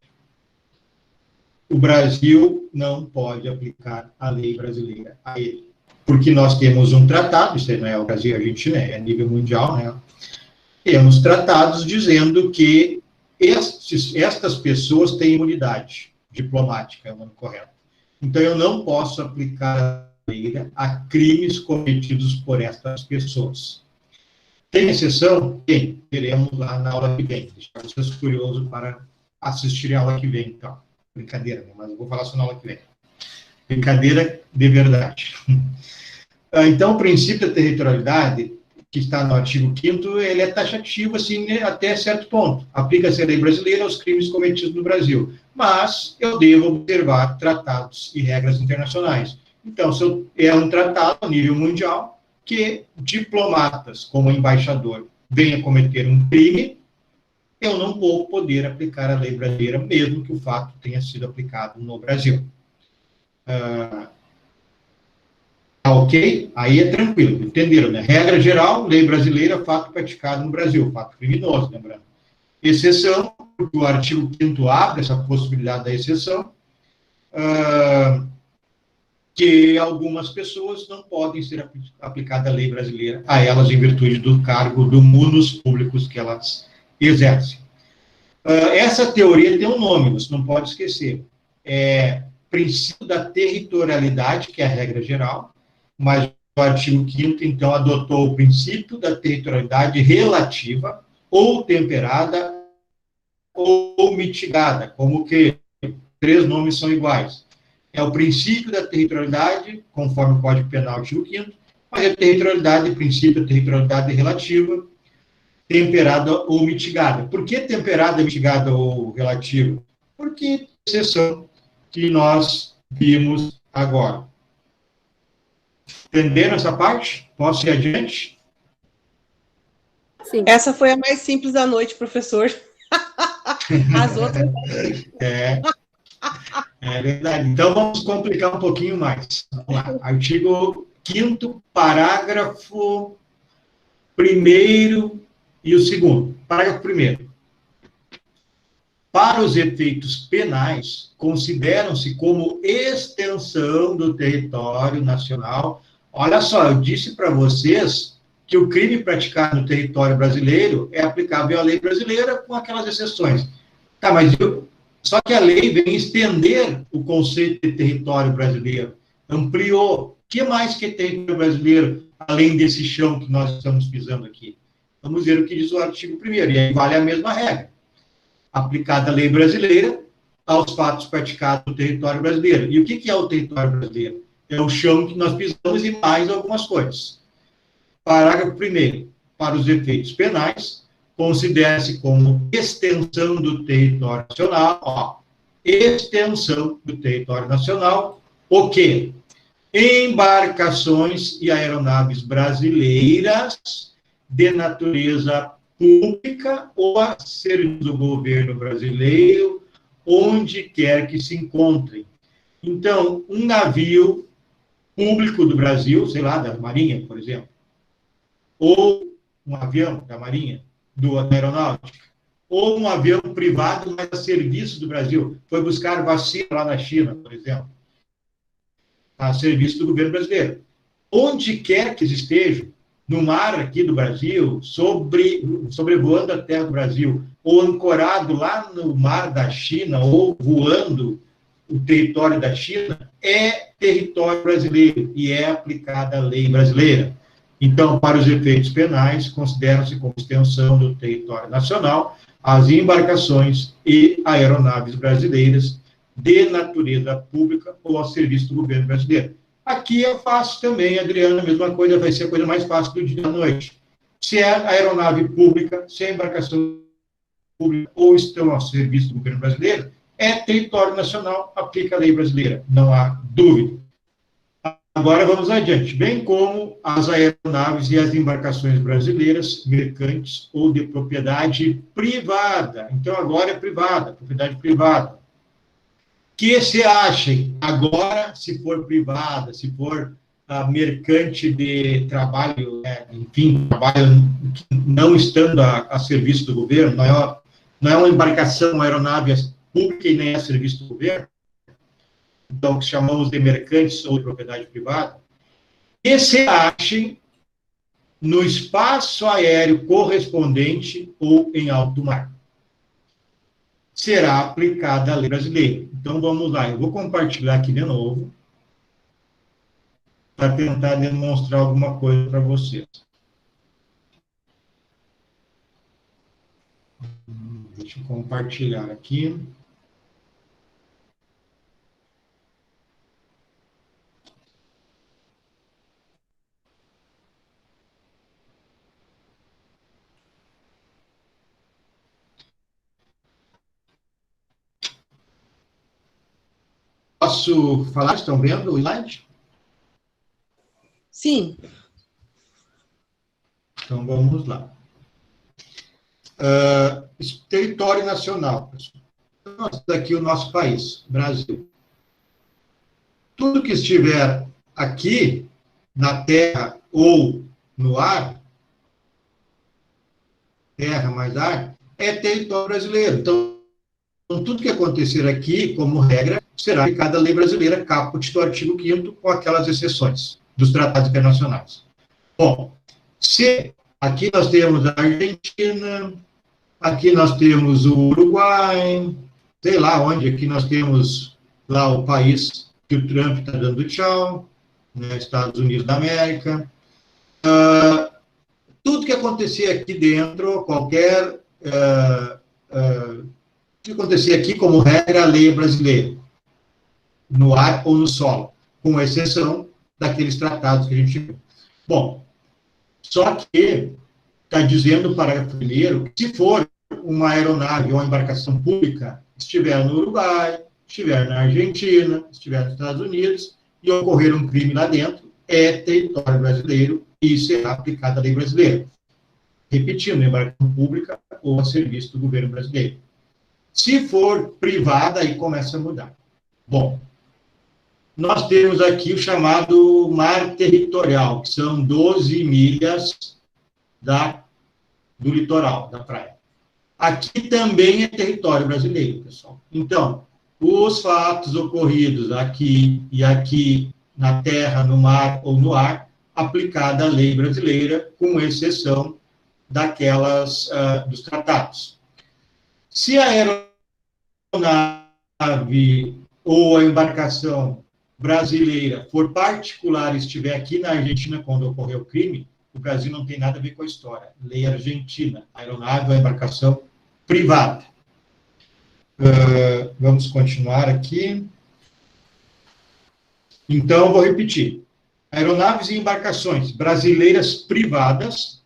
Speaker 1: O Brasil não pode aplicar a lei brasileira a ele, porque nós temos um tratado, isso não é o Brasil e a Argentina, é a nível mundial, né? Temos tratados dizendo que estas pessoas têm imunidade diplomática, é o nome correto. Então, eu não posso aplicar a lei a crimes cometidos por estas pessoas. Tem exceção? Tem. Teremos lá na aula que vem. Deixar vocês curiosos para assistirem a aula que vem, então. Brincadeira, né? Mas eu vou falar só na aula que vem. Brincadeira de verdade. Então, o princípio da territorialidade, que está no artigo 5º, ele é taxativo, assim, até certo ponto. Aplica-se a lei brasileira aos crimes cometidos no Brasil. Mas eu devo observar tratados e regras internacionais. Então, se é um tratado a nível mundial que diplomatas, como embaixador, venham cometer um crime, eu não vou poder aplicar a lei brasileira, mesmo que o fato tenha sido aplicado no Brasil. Ok? Aí é tranquilo, entenderam, né? Regra geral, lei brasileira, fato praticado no Brasil, fato criminoso, lembrando. Exceção, porque o artigo 5º abre essa possibilidade da exceção, que algumas pessoas não podem ser aplicada a lei brasileira a elas em virtude do cargo do munus públicos que elas exercem. Essa teoria tem um nome, você não pode esquecer. É princípio da territorialidade, que é a regra geral, mas o artigo 5º, então, adotou o princípio da territorialidade relativa, ou temperada, ou mitigada, como que 3 nomes são iguais. É o princípio da territorialidade, conforme o Código Penal, artigo 5º, mas a territorialidade, princípio da territorialidade relativa, temperada ou mitigada. Por que temperada, mitigada ou relativa? Porque exceção que nós vimos agora. Entenderam essa parte? Posso ir adiante?
Speaker 2: Sim.
Speaker 3: Essa foi a mais simples da noite, professor. As outras...
Speaker 1: É verdade. Então, vamos complicar um pouquinho mais. Vamos lá. Artigo 5º, parágrafo 1º e o 2º. Parágrafo 1º. Para os efeitos penais, consideram-se como extensão do território nacional. Olha só, eu disse para vocês que o crime praticado no território brasileiro é aplicável à lei brasileira com aquelas exceções. Tá, mas só que a lei vem estender o conceito de território brasileiro, ampliou. O que mais que é território brasileiro, além desse chão que nós estamos pisando aqui? Vamos ver o que diz o artigo 1º, e aí vale a mesma regra. Aplicada a lei brasileira aos fatos praticados no território brasileiro. E o que é o território brasileiro? É o chão que nós pisamos e mais algumas coisas. Parágrafo 1º. Para os efeitos penais, considera-se como extensão do território nacional, extensão do território nacional, o quê? Embarcações e aeronaves brasileiras de natureza pública ou a serviço do governo brasileiro, onde quer que se encontrem. Então, um navio público do Brasil, sei lá, da Marinha, por exemplo, ou um avião da Marinha, da Aeronáutica, ou um avião privado, mas a serviço do Brasil, foi buscar vacina lá na China, por exemplo. a serviço do governo brasileiro. Onde quer que eles estejam, no mar aqui do Brasil, sobrevoando a terra do Brasil, ou ancorado lá no mar da China, ou voando o território da China, é território brasileiro e é aplicada a lei brasileira. Então, para os efeitos penais, consideram-se como extensão do território nacional as embarcações e aeronaves brasileiras de natureza pública ou ao serviço do governo brasileiro. Aqui é fácil também, Adriana, a mesma coisa, vai ser a coisa mais fácil do dia à noite. Se é aeronave pública, se é embarcação pública ou estão ao serviço do governo brasileiro, é território nacional, aplica a lei brasileira, não há dúvida. Agora vamos adiante. Bem como as aeronaves e as embarcações brasileiras, mercantes ou de propriedade privada. Então, agora é privada, propriedade privada. Que se achem, agora, se for privada, se for mercante de trabalho, enfim, trabalho não estando a serviço do governo, não é uma embarcação, uma aeronave pública e nem a serviço do governo, então, que chamamos de mercantes ou de propriedade privada, que se achem no espaço aéreo correspondente ou em alto mar. Será aplicada a lei brasileira. Então, vamos lá. Eu vou compartilhar aqui de novo para tentar demonstrar alguma coisa para vocês. Deixa eu compartilhar aqui. Posso falar? Estão vendo o slide?
Speaker 3: Sim.
Speaker 1: Então, vamos lá. Território nacional. Nós, daqui o nosso país, Brasil. Tudo que estiver aqui, na terra ou no ar, terra mais ar, é território brasileiro. Então, tudo que acontecer aqui, como regra, será aplicada a lei brasileira, caput do artigo 5º, com aquelas exceções dos tratados internacionais. Bom, se aqui nós temos a Argentina, aqui nós temos o Uruguai, sei lá onde, aqui nós temos lá o país que o Trump está dando tchau, né, Estados Unidos da América. Tudo que acontecer aqui dentro, qualquer... que acontecer aqui, como regra, a lei brasileira, no ar ou no solo, com exceção daqueles tratados que a gente viu. Bom, só que está dizendo o parágrafo primeiro que se for uma aeronave ou uma embarcação pública, estiver no Uruguai, estiver na Argentina, estiver nos Estados Unidos, e ocorrer um crime lá dentro, é território brasileiro e será aplicada a lei brasileira. Repetindo, embarcação pública ou a serviço do governo brasileiro. Se for privada, aí começa a mudar. Bom, nós temos aqui o chamado mar territorial, que são 12 milhas do litoral, da praia. Aqui também é território brasileiro, pessoal. Então, os fatos ocorridos aqui e aqui na terra, no mar ou no ar, aplicada a lei brasileira, com exceção daquelas dos tratados. Se a aeronave ou a embarcação brasileira for particular e estiver aqui na Argentina quando ocorreu o crime, o Brasil não tem nada a ver com a história. Lei argentina, aeronave ou embarcação privada. Vamos continuar aqui. Então, vou repetir. Aeronaves e embarcações brasileiras privadas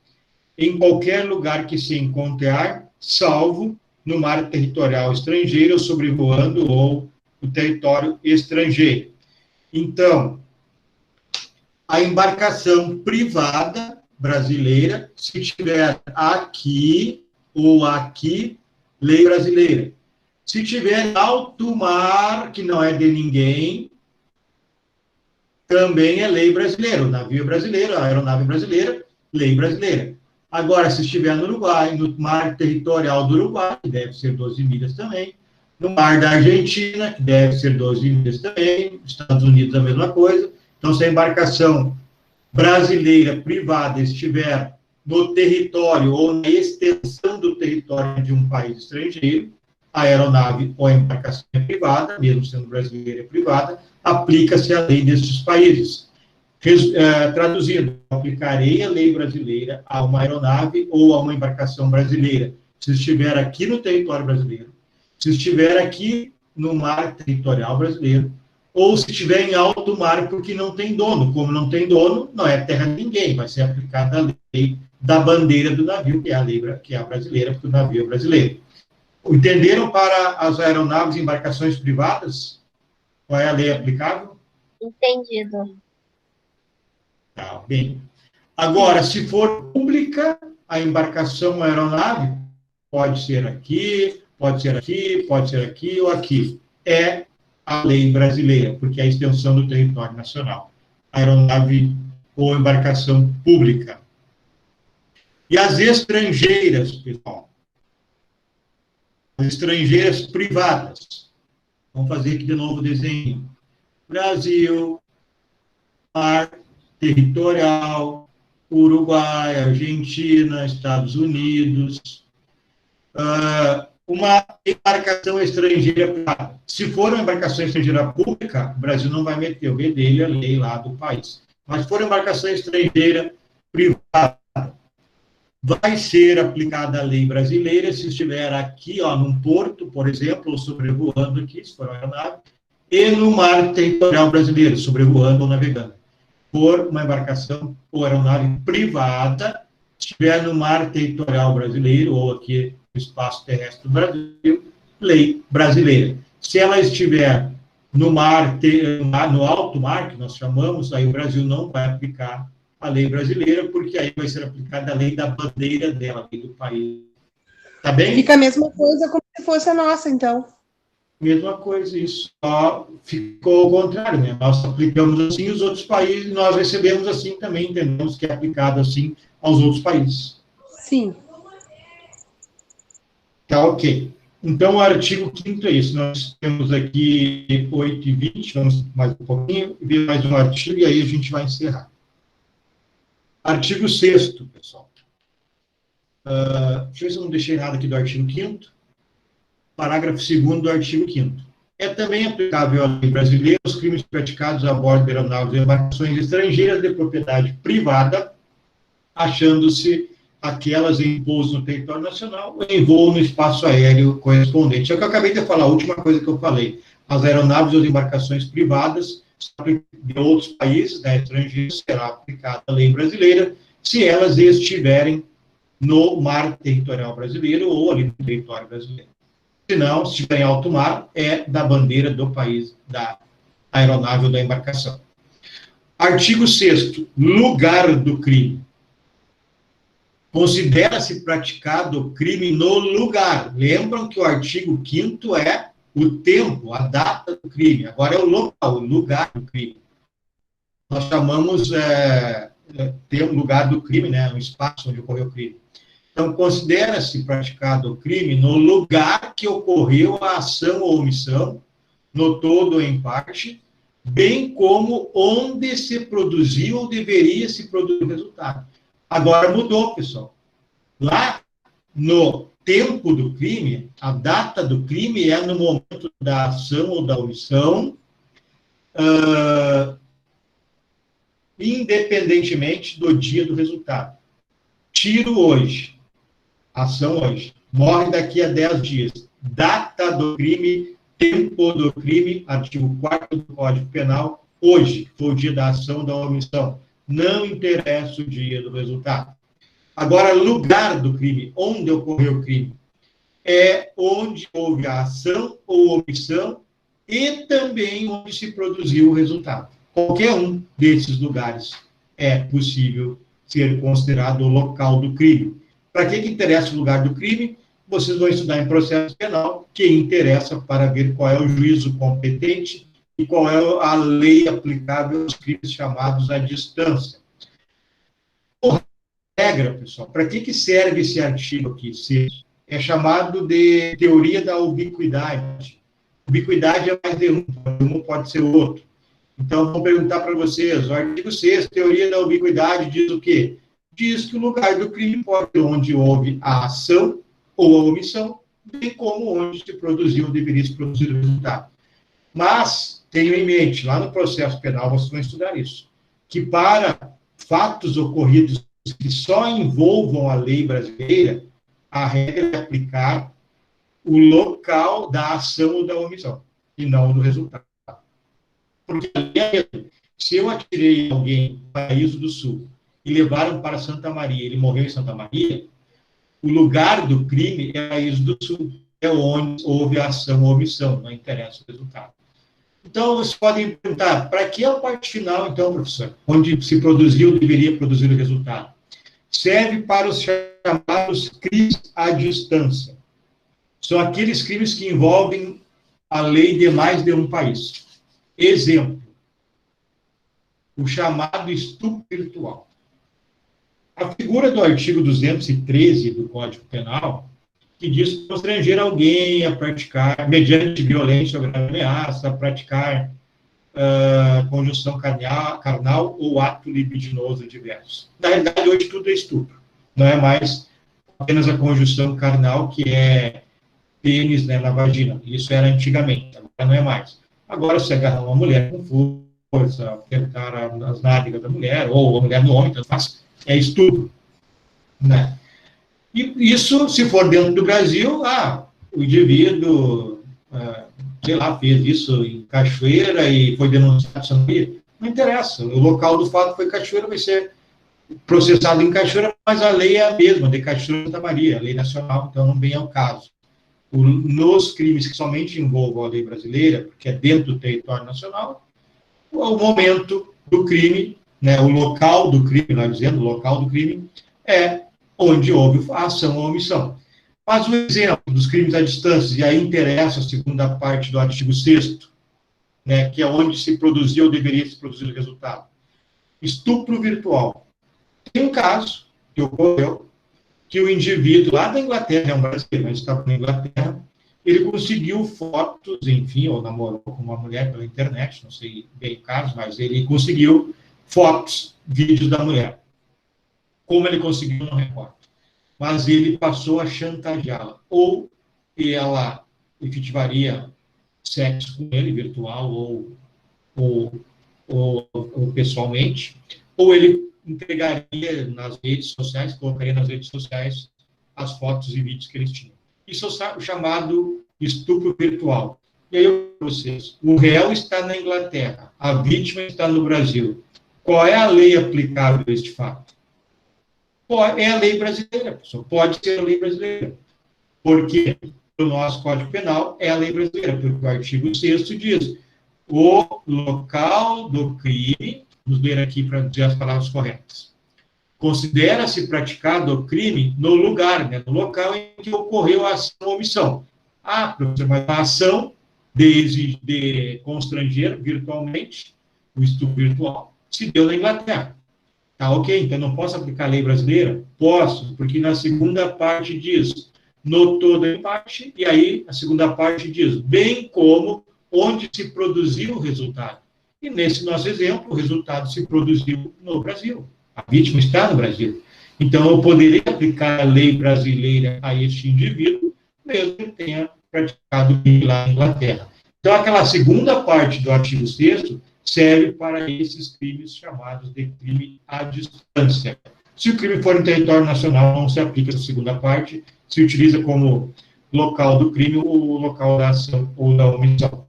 Speaker 1: em qualquer lugar que se encontre ar, salvo no mar territorial estrangeiro, ou sobrevoando ou o território estrangeiro. Então, a embarcação privada brasileira, se tiver aqui ou aqui, lei brasileira. Se tiver em alto mar, que não é de ninguém, também é lei brasileira. O navio brasileiro, a aeronave brasileira, lei brasileira. Agora, se estiver no Uruguai, no mar territorial do Uruguai, que deve ser 12 milhas também, No mar da Argentina, que deve ser 12 milhas também, Estados Unidos a mesma coisa. Então, se a embarcação brasileira privada estiver no território ou na extensão do território de um país estrangeiro, a aeronave ou a embarcação é privada, mesmo sendo brasileira e privada, aplica-se a lei destes países. Traduzindo, aplicarei a lei brasileira a uma aeronave ou a uma embarcação brasileira, se estiver aqui no território brasileiro, se estiver aqui no mar territorial brasileiro, ou se estiver em alto mar porque não tem dono. Como não tem dono, não é terra de ninguém, vai ser aplicada a lei da bandeira do navio, que é a lei que é a brasileira, porque o navio é brasileiro. Entenderam para as aeronaves e embarcações privadas? Qual é a lei aplicável?
Speaker 2: Entendido.
Speaker 1: Tá, bem. Agora, se for pública, a embarcação, a aeronave, pode ser aqui, pode ser aqui, pode ser aqui ou aqui. É a lei brasileira, porque é a extensão do território nacional. Aeronave ou embarcação pública. E as estrangeiras, pessoal? As estrangeiras privadas. Vamos fazer aqui de novo o desenho. Brasil, mar territorial, Uruguai, Argentina, Estados Unidos. Uma embarcação estrangeira privada. Se for uma embarcação estrangeira pública, o Brasil não vai meter o bedelho, a lei lá do país. Mas se for uma embarcação estrangeira privada, vai ser aplicada a lei brasileira se estiver aqui, ó, num porto, por exemplo, ou sobrevoando aqui, se for uma aeronave, e no mar territorial brasileiro, sobrevoando ou navegando. For uma embarcação ou aeronave privada, estiver no mar territorial brasileiro ou aqui no espaço terrestre do Brasil, lei brasileira. Se ela estiver no mar, no alto mar, que nós chamamos, aí o Brasil não vai aplicar a lei brasileira, porque aí vai ser aplicada a lei da bandeira dela, a lei do país. Tá bem?
Speaker 3: Fica a mesma coisa como se fosse a nossa, então.
Speaker 1: Mesma coisa, isso só ficou ao contrário, né? Nós aplicamos assim, os outros países, nós recebemos assim também, entendemos que é aplicado assim aos outros países.
Speaker 3: Sim.
Speaker 1: Tá, ok. Então, o artigo 5º é isso. Nós temos aqui 8h20, vamos mais um pouquinho, ver mais um artigo, e aí a gente vai encerrar. Artigo 6º, pessoal. Deixa eu ver se eu não deixei nada aqui do artigo 5º. Parágrafo 2º do artigo 5º. É também aplicável à lei brasileira os crimes praticados a bordo de aeronaves e embarcações estrangeiras de propriedade privada, achando-se aquelas em pouso no território nacional ou em voo no espaço aéreo correspondente. É o que eu acabei de falar, a última coisa que eu falei. As aeronaves ou as embarcações privadas de outros países, né, estrangeiros, será aplicada a lei brasileira se elas estiverem no mar territorial brasileiro ou ali no território brasileiro. Se não, se estiver em alto mar, é da bandeira do país, da aeronave ou da embarcação. Artigo 6º, lugar do crime. Considera-se praticado o crime no lugar. Lembram que o artigo 5º é o tempo, a data do crime. Agora é o local, o lugar do crime. Nós chamamos ter um lugar do crime, né, um espaço onde ocorreu o crime. Então, considera-se praticado o crime no lugar que ocorreu a ação ou omissão, no todo ou em parte, bem como onde se produziu ou deveria se produzir o resultado. Agora mudou, pessoal. Lá, no tempo do crime, a data do crime é no momento da ação ou da omissão, independentemente do dia do resultado. Tiro hoje. Ação hoje. Morre daqui a 10 dias. Data do crime, tempo do crime, artigo 4º do Código Penal, hoje, foi o dia da ação da omissão. Não interessa o dia do resultado. Agora, lugar do crime, onde ocorreu o crime, é onde houve a ação ou omissão e também onde se produziu o resultado. Qualquer um desses lugares é possível ser considerado o local do crime. Para que interessa o lugar do crime? Vocês vão estudar em processo penal, que interessa para ver qual é o juízo competente e qual é a lei aplicável aos crimes chamados à distância. Por regra, pessoal, para que serve esse artigo aqui? é chamado de teoria da ubiquidade. Ubiquidade é mais de um pode ser outro. Então, vamos perguntar para vocês, o artigo 6º, teoria da ubiquidade, diz o quê? Diz que o lugar do crime pode ser onde houve a ação ou a omissão, bem como onde se produziu ou deveria se produzir o resultado. Mas, tenham em mente, lá no processo penal, vocês vão estudar isso, que para fatos ocorridos que só envolvam a lei brasileira, a regra é aplicar o local da ação ou da omissão, e não do resultado. Porque, se eu atirei alguém no Paraíso do Sul e levaram para Santa Maria, ele morreu em Santa Maria, o lugar do crime é o Paraíso do Sul, é onde houve a ação ou omissão, não interessa o resultado. Então, vocês podem perguntar, para que a parte final, então, professor? Onde se produziu, deveria produzir o resultado? Serve para os chamados crimes à distância. São aqueles crimes que envolvem a lei de mais de um país. Exemplo, o chamado estupro virtual. A figura do artigo 213 do Código Penal, que diz constranger alguém a praticar, mediante violência ou grave ameaça, a praticar conjunção carnal ou ato libidinoso diverso. Na realidade, hoje tudo é estupro. Não é mais apenas a conjunção carnal, que é pênis, né, na vagina. Isso era antigamente, agora não é mais. Agora, se agarrar uma mulher com força, apertar as nádegas da mulher, ou a mulher no homem, tanto faz, é estupro. Né? E isso, se for dentro do Brasil, o indivíduo, sei lá, fez isso em Cachoeira e foi denunciado em Santa Maria. Não interessa. O local do fato foi Cachoeira, vai ser processado em Cachoeira, mas a lei é a mesma, de Cachoeira e Santa Maria, a lei nacional, então não vem ao caso. Nos crimes que somente envolvam a lei brasileira, porque é dentro do território nacional, o momento do crime, né, o local do crime, nós dizendo, o local do crime é onde houve a ação ou omissão. Mas o exemplo dos crimes à distância, e aí interessa a segunda parte do artigo 6º, né, que é onde se produziu ou deveria se produzir o resultado. Estupro virtual. Tem um caso que ocorreu, que o indivíduo lá da Inglaterra, é um brasileiro, mas estava na Inglaterra, ele conseguiu fotos, enfim, ou namorou com uma mulher pela internet, não sei bem o caso, mas ele conseguiu fotos, vídeos da mulher. Como ele conseguiu, não recordo. Mas ele passou a chantageá-la. Ou ela efetivaria sexo com ele, virtual ou pessoalmente, ou ele entregaria nas redes sociais, colocaria nas redes sociais as fotos e vídeos que eles tinham. Isso é o chamado estupro virtual. E aí, vocês, o réu está na Inglaterra, a vítima está no Brasil. Qual é a lei aplicável a este fato? É a lei brasileira, pessoal. Pode ser a lei brasileira. Porque o nosso Código Penal é a lei brasileira, porque o artigo 6º diz o local do crime, vamos ler aqui para dizer as palavras corretas, considera-se praticado o crime no lugar, né, no local em que ocorreu a ação ou omissão. Professor, mas a ação de constranger virtualmente, o estupro virtual, se deu na Inglaterra. Tá, ok, então não posso aplicar a lei brasileira? Posso, porque na segunda parte diz, no todo empate, e aí a segunda parte diz, bem como onde se produziu o resultado. E nesse nosso exemplo, o resultado se produziu no Brasil. A vítima está no Brasil. Então, eu poderia aplicar a lei brasileira a este indivíduo, mesmo que tenha praticado lá na Inglaterra. Então, aquela segunda parte do artigo 6º serve para esses crimes chamados de crime à distância. Se o crime for em território nacional, não se aplica essa segunda parte, se utiliza como local do crime o local da ação ou da omissão.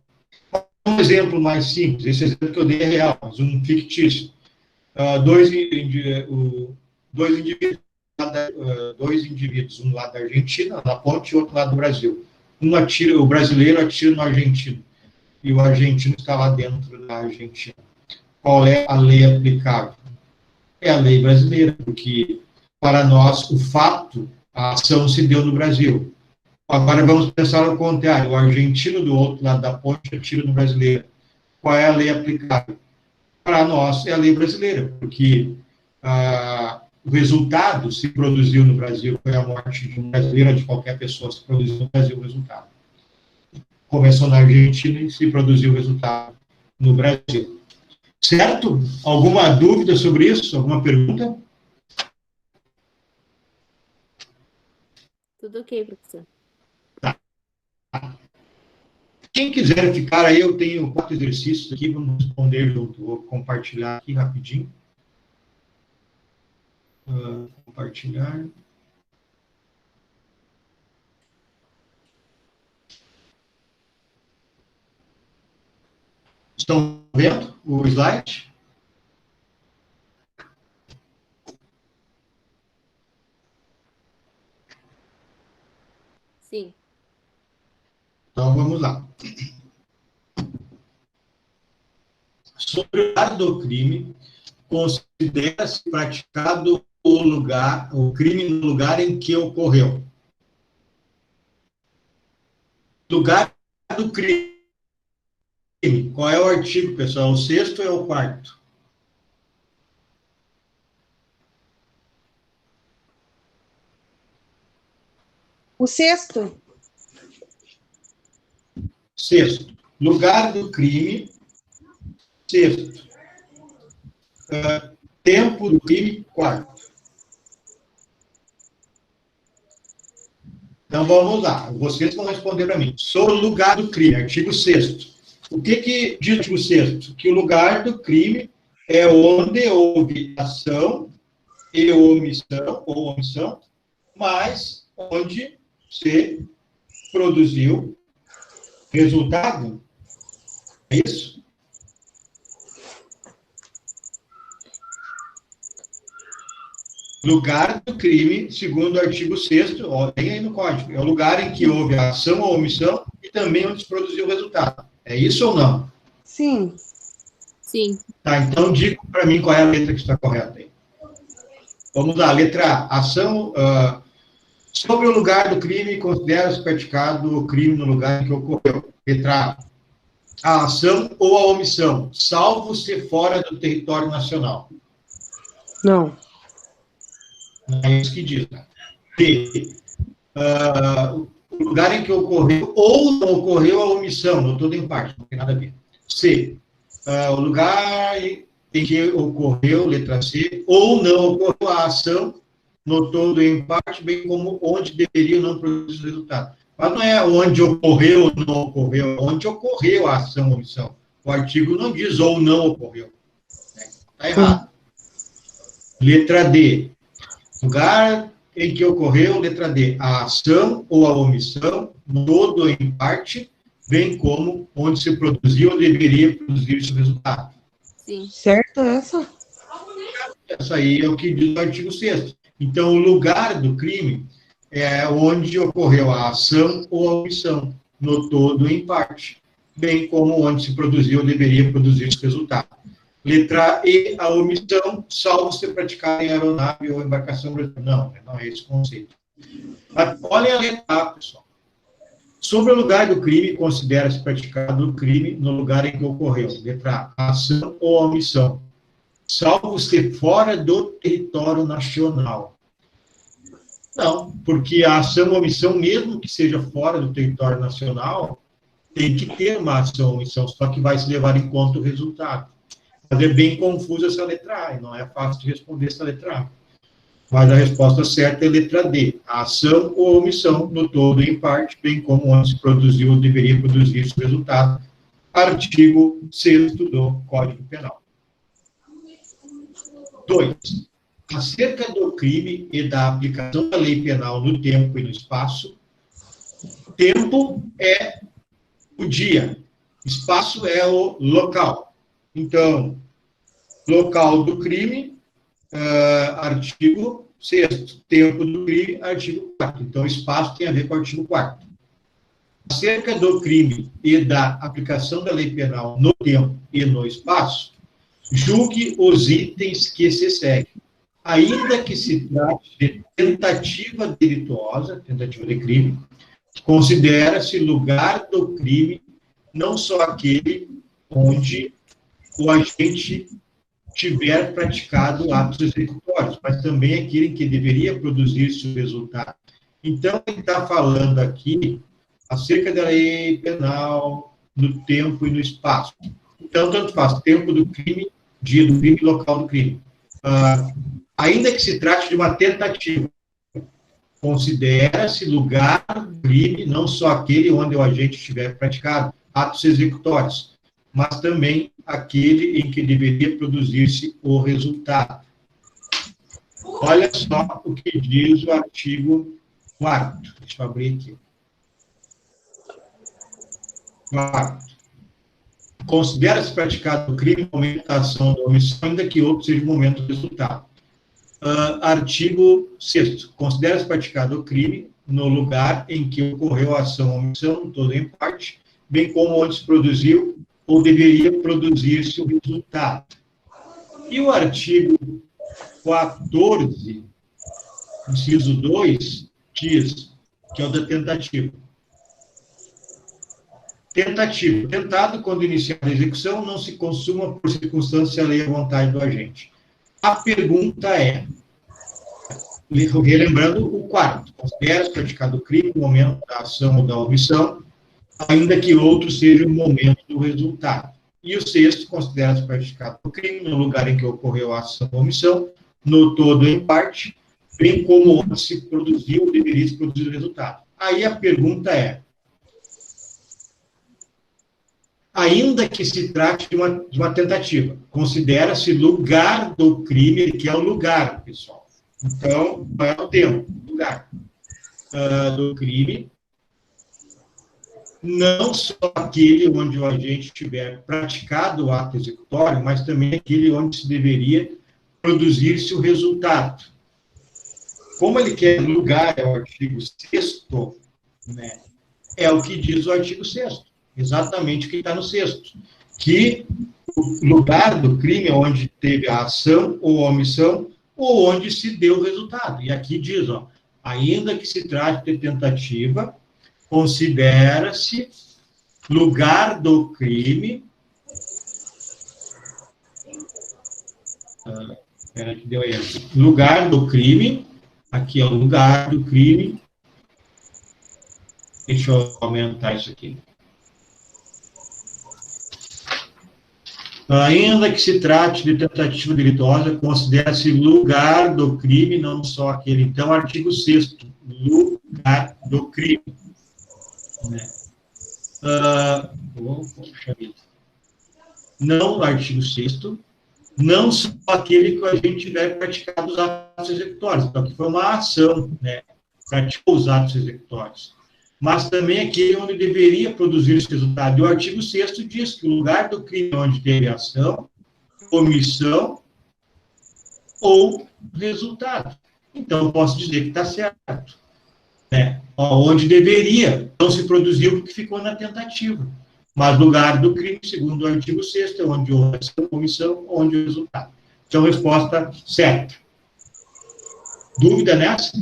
Speaker 1: Um exemplo mais simples, esse exemplo que eu dei é real, mas um fictício. Dois indivíduos, um lado da Argentina, na ponte, e outro lado do Brasil. O brasileiro atira no argentino, e o argentino está lá dentro da Argentina. Qual é a lei aplicável? É a lei brasileira, porque para nós o fato, a ação se deu no Brasil. Agora vamos pensar ao contrário, o argentino do outro lado da ponte atira no brasileiro. Qual é a lei aplicável? Para nós é a lei brasileira, porque o resultado se produziu no Brasil, foi a morte de um brasileiro, de qualquer pessoa, se produziu no Brasil o resultado. Começou na Argentina e se produziu o resultado no Brasil. Certo? Alguma dúvida sobre isso? Alguma pergunta?
Speaker 2: Tudo ok, professor.
Speaker 1: Quem quiser ficar aí, eu tenho 4 exercícios aqui, vamos responder junto. Vou compartilhar aqui rapidinho. Compartilhar. Estão vendo o slide?
Speaker 2: Sim.
Speaker 1: Então, vamos lá. Sobre o lugar do crime, considera-se praticado o crime no lugar em que ocorreu. Lugar do crime. Qual é o artigo, pessoal? O 6º ou é o 4º?
Speaker 3: O 6º.
Speaker 1: 6º. Lugar do crime. 6º. Tempo do crime. 4º. Então, vamos lá. Vocês vão responder para mim. Sobre o lugar do crime, artigo 6º. O que diz o artigo 6º? Que o lugar do crime é onde houve ação e omissão, mas onde se produziu resultado. É isso? Lugar do crime, segundo o artigo 6º, tem aí no código, é o lugar em que houve a ação ou omissão e também onde se produziu o resultado. É isso ou não?
Speaker 3: Sim.
Speaker 2: Sim.
Speaker 1: Tá, então diga para mim qual é a letra que está correta aí. Vamos lá, letra A. Ação, sobre o lugar do crime, considera-se praticado o crime no lugar em que ocorreu. Letra A. A ação ou a omissão, salvo se fora do território nacional.
Speaker 3: Não.
Speaker 1: É isso que diz. Né? B. O lugar em que ocorreu ou não ocorreu a omissão, no todo em parte, não tem nada a ver. C. O lugar em que ocorreu, letra C, ou não ocorreu a ação, no todo em parte, bem como onde deveria ou não produzir o resultado. Mas não é onde ocorreu ou não ocorreu, onde ocorreu a ação ou omissão. O artigo não diz ou não ocorreu. Está errado. Letra D. Lugar em que ocorreu, letra D, a ação ou a omissão, no todo ou em parte, bem como onde se produziu ou deveria produzir esse resultado.
Speaker 2: Sim.
Speaker 3: Certo essa?
Speaker 1: Essa aí é o que diz o artigo 6º. Então, o lugar do crime é onde ocorreu a ação ou a omissão, no todo ou em parte, bem como onde se produziu ou deveria produzir esse resultado. Letra E, a omissão, salvo ser praticada em aeronave ou embarcação brasileira. Não é esse o conceito. Mas olhem a letra A, pessoal. Sobre o lugar do crime, considera-se praticado o crime no lugar em que ocorreu. Letra A, ação ou omissão, salvo ser fora do território nacional. Não, porque a ação ou omissão, mesmo que seja fora do território nacional, tem que ter uma ação ou omissão, só que vai se levar em conta o resultado. Mas é bem confusa essa letra A, e não é fácil de responder essa letra A. Mas a resposta certa é a letra D. A ação ou omissão, no todo e em parte, bem como onde se produziu ou deveria produzir esse resultado. Artigo 6º do Código Penal. 2. Acerca do crime e da aplicação da lei penal no tempo e no espaço, tempo é o dia, espaço é o local. Então, local do crime, artigo 6º. Tempo do crime, artigo 4º. Então, espaço tem a ver com o artigo 4º. Acerca do crime e da aplicação da lei penal no tempo e no espaço, julgue os itens que se seguem. Ainda que se trate de tentativa delituosa, tentativa de crime, considera-se lugar do crime não só aquele onde o agente tiver praticado atos executórios. executórios, mas também aquele que deveria produzir seu resultado. Então, ele está falando aqui acerca da lei penal, no tempo e no espaço. Então, tanto faz, tempo do crime, dia do crime, local do crime. Ainda que se trate de uma tentativa, considera-se lugar do crime, não só aquele onde o agente estiver praticado atos executórios, mas também aquele em que deveria produzir-se o resultado. Olha só o que diz o artigo 4º. Deixa eu abrir aqui. 4º. Considera-se praticado o crime no momento da ação da omissão, ainda que outro seja o momento do resultado. Artigo 6º. Considera-se praticado o crime no lugar em que ocorreu a ação ou omissão, todo ou em parte, bem como onde se produziu ou deveria produzir-se o resultado. E o artigo 14, inciso 2, diz, que é o da tentativa. Tentativa. Tentado, quando iniciada a execução, não se consuma por circunstância alheia à vontade do agente. A pergunta é, relembrando o 4º, considera-se praticado o crime no momento da ação ou da omissão, ainda que outro seja o momento do resultado. E o 6º, considera-se praticado o crime no lugar em que ocorreu a ação ou omissão, no todo ou em parte, bem como onde se produziu ou deveria se produzir o resultado. Aí a pergunta é, ainda que se trate de uma tentativa, considera-se lugar do crime, que é o lugar, pessoal. Então, qual é o tempo? Lugar do crime, não só aquele onde o agente tiver praticado o ato executório, mas também aquele onde se deveria produzir-se o resultado. Como ele quer lugar, é o artigo 6º, né, é o que diz o artigo 6º, exatamente o que está no 6º, que o lugar do crime é onde teve a ação ou a omissão, ou onde se deu o resultado. E aqui diz, ó, ainda que se trate de tentativa, considera-se lugar do crime. Que deu erro. Lugar do crime. Aqui é o lugar do crime. Deixa eu aumentar isso aqui. Ainda que se trate de tentativa delituosa, considera-se lugar do crime, não só aquele. Então, artigo 6º, lugar do crime. Né? Poxa vida. Não, artigo 6º, não só aquele que a gente tiver praticado os atos executórios, então, que foi uma ação, né? Praticou os atos executórios. Mas também aquele onde deveria produzir esse resultado. E o artigo 6º diz que o lugar do crime onde teve ação, omissão ou resultado. Então, eu posso dizer que está certo. Né? Onde deveria, não se produziu porque ficou na tentativa. Mas lugar do crime, segundo o artigo 6º, é onde houve ação, omissão, onde o resultado. Então, resposta certa. Dúvida nessa?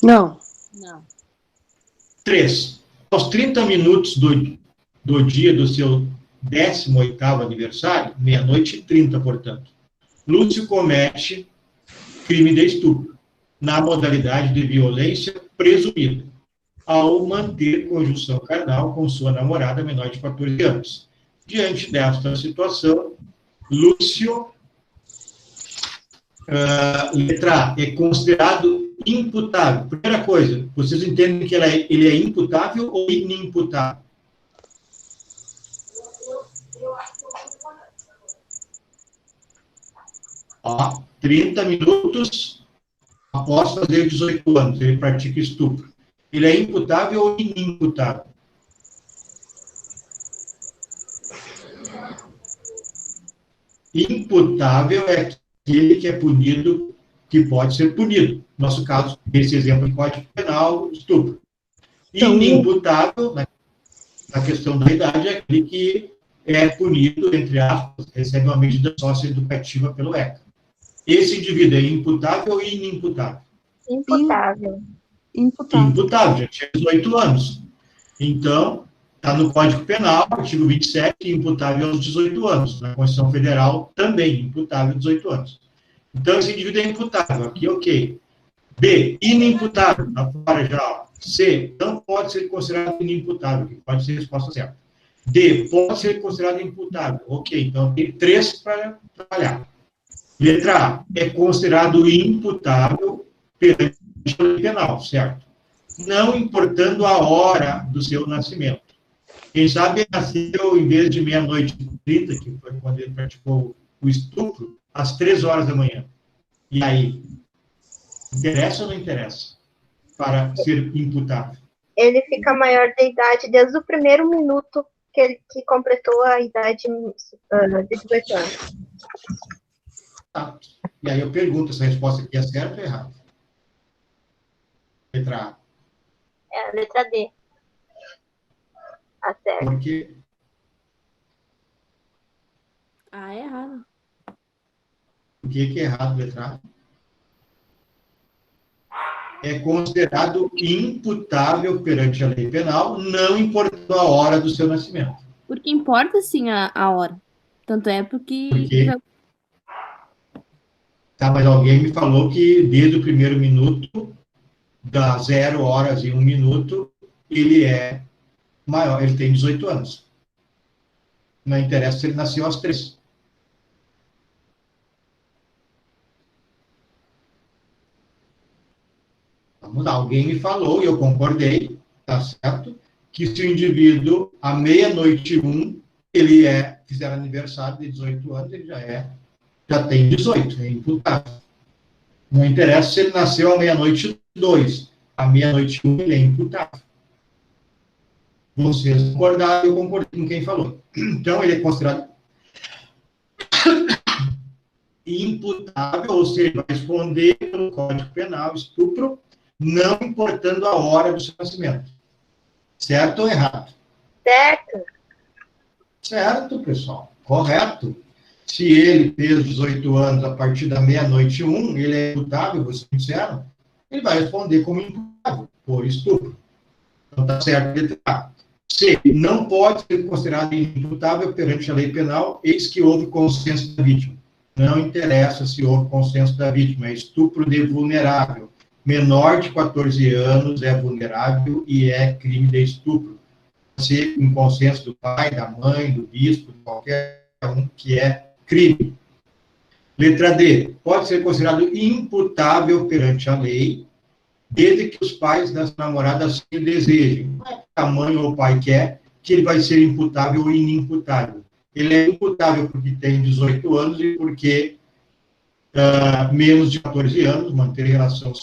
Speaker 3: Não.
Speaker 2: Não.
Speaker 1: 3. Aos 30 minutos do dia do seu 18º aniversário, 00h30, portanto, Lúcio comete crime de estupro, na modalidade de violência presumida, ao manter conjunção carnal com sua namorada menor de 14 anos. Diante desta situação, Lúcio, letra A, é considerado imputável. Primeira coisa, vocês entendem que ele é imputável ou inimputável? Ó, 30 minutos após fazer 18 anos, ele pratica estupro. Ele é imputável ou inimputável? Imputável é aquele que é punido, que pode ser punido. No nosso caso, esse exemplo de Código Penal, estupro. Inimputável, na questão da idade, é aquele que é punido, entre aspas, recebe uma medida socioeducativa pelo ECA. Esse indivíduo é imputável ou inimputável?
Speaker 2: Imputável.
Speaker 3: Imputável.
Speaker 1: Imputável, já tinha 18 anos. Então, está no Código Penal, artigo 27, imputável aos 18 anos. Na Constituição Federal, também, imputável aos 18 anos. Então, esse indivíduo é imputável. Aqui, ok. B, inimputável. Na fora já. C, não pode ser considerado inimputável, que pode ser a resposta certa. D, pode ser considerado imputável. Ok, então tem 3 para trabalhar. Letra A, é considerado imputável perante a lei penal, certo? Não importando a hora do seu nascimento. Quem sabe ele nasceu, em vez de 00:30, que foi quando ele praticou o estupro, às 3 horas da manhã. E aí, interessa ou não interessa para ser imputável?
Speaker 5: Ele fica maior de idade desde o primeiro minuto que completou a idade de 18 anos.
Speaker 1: Tá. E aí eu pergunto, essa resposta aqui é certa ou errada? Letra A.
Speaker 5: É a letra D. A certa.
Speaker 1: Por quê?
Speaker 2: Ah, é errado.
Speaker 1: O que é errado, letra A? É considerado imputável perante a lei penal, não importando a hora do seu nascimento.
Speaker 2: Porque importa, sim, a hora. Tanto é porque...
Speaker 1: Por quê? Tá, mas alguém me falou que desde o primeiro minuto, da 0 horas e 1 minuto, ele é maior, ele tem 18 anos. Não interessa se ele nasceu às 3. Vamos lá, alguém me falou, e eu concordei, tá certo? Que se o indivíduo, à 00:01, ele fizer aniversário de 18 anos, ele já tem 18, é imputável. Não interessa se ele nasceu à 00:02, à 00:01 ele é imputável. Vocês concordaram, eu concordei com quem falou. Então, ele é considerado imputável, ou seja, ele vai responder pelo Código Penal, estupro, não importando a hora do seu nascimento. Certo ou errado?
Speaker 5: Certo.
Speaker 1: Certo, pessoal. Correto. Se ele fez 18 anos a partir da 00:01, ele é imputável, vocês disseram, ele vai responder como imputável, por estupro. Então, está certo, letra A. C, não pode ser considerado imputável perante a lei penal, eis que houve consenso da vítima. Não interessa se houve consenso da vítima, é estupro de vulnerável. Menor de 14 anos é vulnerável e é crime de estupro. Pode ser com consenso do pai, da mãe, do bispo, de qualquer um que é crime. Letra D, pode ser considerado imputável perante a lei, desde que os pais das namoradas se desejem. Não é que a mãe ou o pai quer que ele vai ser imputável ou inimputável. Ele é imputável porque tem 18 anos e porque menos de 14 anos, manter relação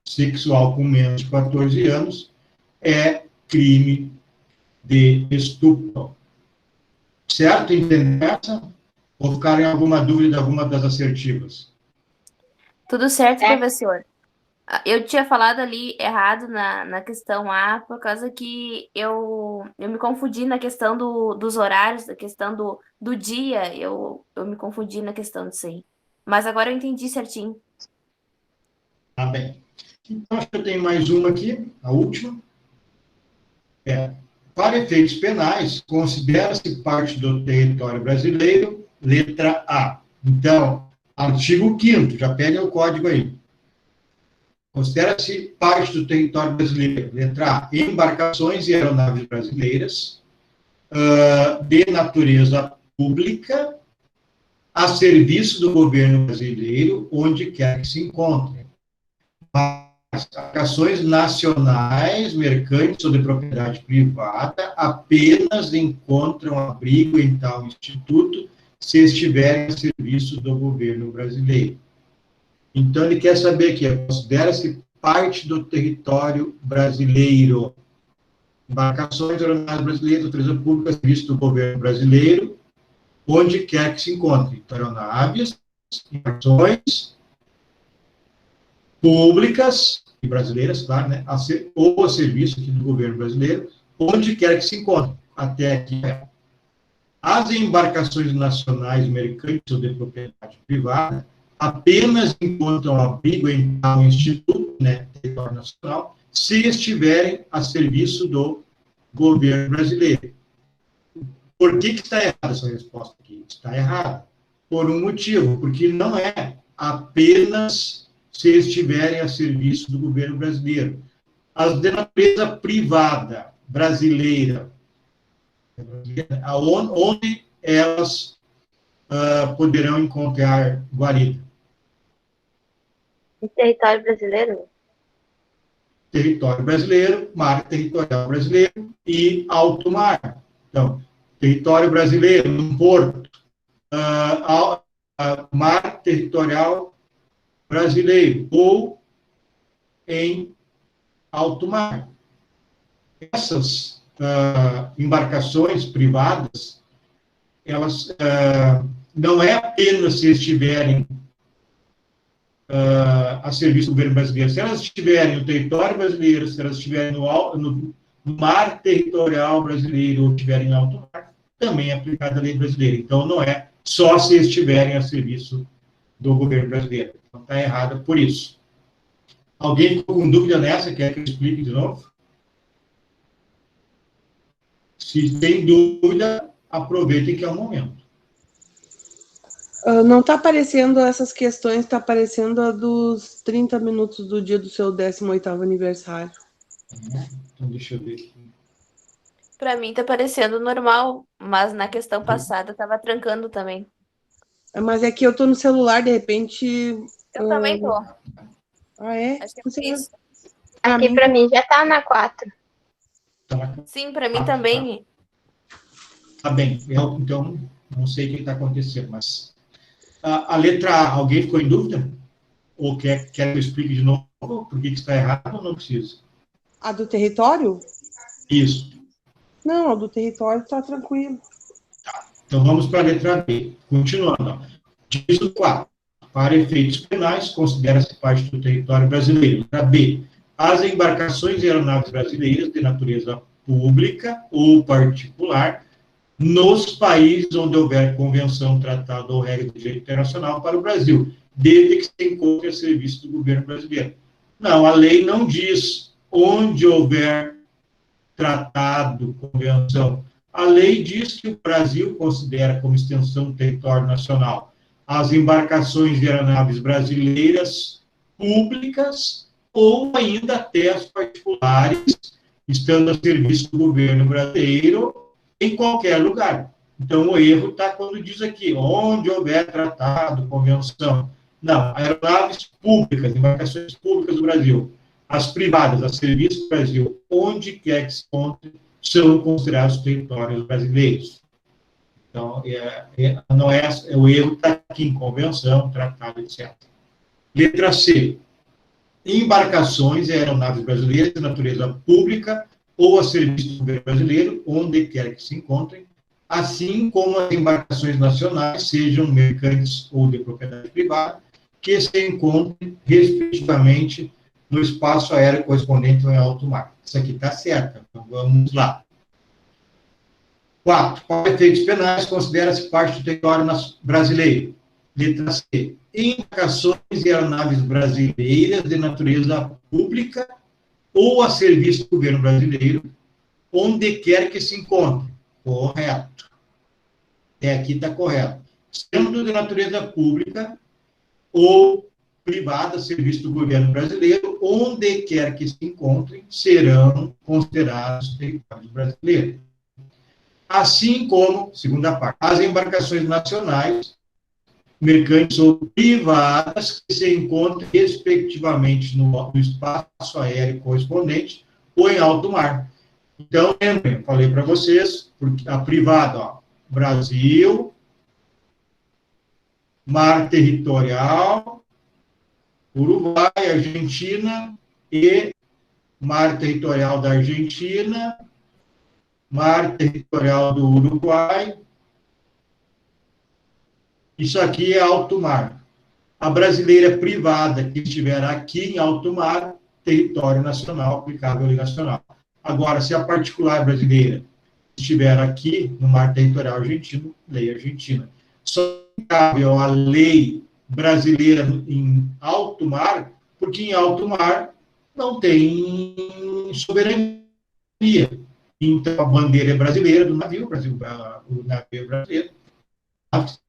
Speaker 1: sexual com menos de 14 anos, é crime de estupro. Certo? Entendeu essa? Ou ficaram em alguma dúvida, alguma das assertivas?
Speaker 2: Tudo certo, professor. Eu tinha falado ali errado na questão A, por causa que eu me confundi na questão dos horários, da questão do dia, eu me confundi na questão disso aí. Mas agora eu entendi certinho.
Speaker 1: Tá bem. Então, acho que eu tenho mais uma aqui, a última. Para efeitos penais, considera-se parte do território brasileiro, letra A. Então, artigo 5º, já pega o código aí. Considera-se parte do território brasileiro, letra A, embarcações e aeronaves brasileiras de natureza pública a serviço do governo brasileiro, onde quer que se encontrem. As embarcações nacionais, mercantes ou de propriedade privada apenas encontram abrigo em tal instituto se estiverem a serviço do governo brasileiro. Então, ele quer saber que considera-se parte do território brasileiro. Embarcações aeronaves brasileiras, natureza pública, serviço do governo brasileiro, onde quer que se encontre. Então, aeronaves, embarcações públicas e brasileiras, claro, né, ou a serviço aqui do governo brasileiro, onde quer que se encontre. Até aqui. As embarcações nacionais, mercantes ou de propriedade privada apenas encontram abrigo em tal instituto, né, território nacional, se estiverem a serviço do governo brasileiro. Por que está errada essa resposta aqui? Está errada. por um motivo, porque não é apenas se estiverem a serviço do governo brasileiro. As de natureza privada brasileira, onde elas poderão encontrar guarida?
Speaker 5: Em território brasileiro?
Speaker 1: Território brasileiro, mar territorial brasileiro e alto mar. Então, território brasileiro, um porto, mar territorial brasileiro ou em alto mar. Essas embarcações privadas, elas não é apenas se estiverem a serviço do governo brasileiro. Se elas estiverem no território brasileiro, se elas estiverem no mar territorial brasileiro ou estiverem em alto mar, também é aplicada a lei brasileira. Então, não é só se estiverem a serviço do governo brasileiro. Então, está errada por isso. Alguém ficou com dúvida nessa? Quer que eu explique de novo? Se tem dúvida, aproveitem que é o momento.
Speaker 3: Não está aparecendo essas questões, está aparecendo a dos 30 minutos do dia do seu 18º aniversário.
Speaker 1: Então, deixa eu ver aqui.
Speaker 2: Para mim tá parecendo normal, mas na questão passada tava trancando também.
Speaker 3: Mas é que eu tô no celular, de repente...
Speaker 2: Eu também tô.
Speaker 3: Ah, é?
Speaker 2: Acho que é isso.
Speaker 5: Aqui para mim já tá na 4.
Speaker 2: Sim, para mim também.
Speaker 1: Tá bem. Então, não sei o que está acontecendo, mas... A letra A, alguém ficou em dúvida? Ou quer que eu explique de novo por que está errado ou não precisa?
Speaker 3: A do território?
Speaker 1: Isso.
Speaker 3: Não, a do território está tranquilo.
Speaker 1: Tá. Então, vamos para a letra B. Continuando. Diz o 4. Para efeitos penais, considera-se parte do território brasileiro. Letra B. As embarcações e aeronaves brasileiras de natureza pública ou particular nos países onde houver convenção, tratado ou regra de direito internacional para o Brasil, desde que se encontre a serviço do governo brasileiro. Não, a lei não diz onde houver tratado, convenção. A lei diz que o Brasil considera como extensão do território nacional as embarcações e aeronaves brasileiras públicas ou ainda até as particulares, estando a serviço do governo brasileiro em qualquer lugar. Então, o erro está quando diz aqui, onde houver tratado, convenção. Não, aeronaves públicas, embarcações públicas do Brasil. As privadas, a serviço do Brasil, onde quer que se encontre, são considerados territórios brasileiros. Então, o erro está aqui em convenção, tratado, etc. Letra C. Embarcações e aeronaves brasileiras de natureza pública ou a serviço do governo brasileiro, onde quer que se encontrem, assim como as embarcações nacionais, sejam mercantes ou de propriedade privada, que se encontrem, respectivamente, no espaço aéreo correspondente ao alto mar. Isso aqui está certo, então vamos lá. 4. Para efeitos penais, considera-se parte do território brasileiro. Letra C. Embarcações e aeronaves brasileiras de natureza pública ou a serviço do governo brasileiro, onde quer que se encontre. Correto. Até aqui está correto. Sendo de natureza pública ou privada, serviço do governo brasileiro, onde quer que se encontrem, serão considerados territórios brasileiros. Assim como, segunda parte, as embarcações nacionais, mercantes ou privadas que se encontrem, respectivamente, no espaço aéreo correspondente ou em alto mar. Então, lembrem, eu falei para vocês, porque a privada, ó, Brasil, mar territorial, Uruguai, Argentina e mar territorial da Argentina, mar territorial do Uruguai. Isso aqui é alto mar. A brasileira privada que estiver aqui em alto mar, território nacional, aplicável à lei nacional. Agora, se a particular brasileira estiver aqui no mar territorial argentino, lei argentina. Só é aplicável à lei brasileira em alto mar, porque em alto mar não tem soberania. Então, a bandeira é brasileira do navio, o navio é brasileiro,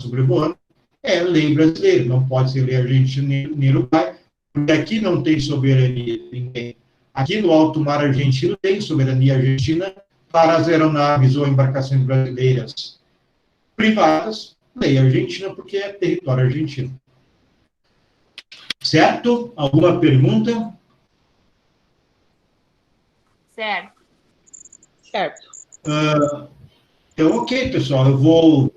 Speaker 1: sobrevoando, é lei brasileira, não pode ser lei argentina nem uruguai, porque aqui não tem soberania de ninguém. Aqui no alto mar argentino tem soberania argentina para as aeronaves ou embarcações brasileiras privadas, lei argentina, porque é território argentino. Certo? Alguma pergunta?
Speaker 2: Certo.
Speaker 3: Certo.
Speaker 1: Então, ok, pessoal, eu vou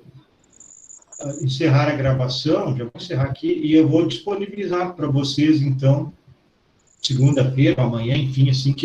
Speaker 1: encerrar a gravação, já vou encerrar aqui, e eu vou disponibilizar para vocês, então, segunda-feira, amanhã, enfim, assim que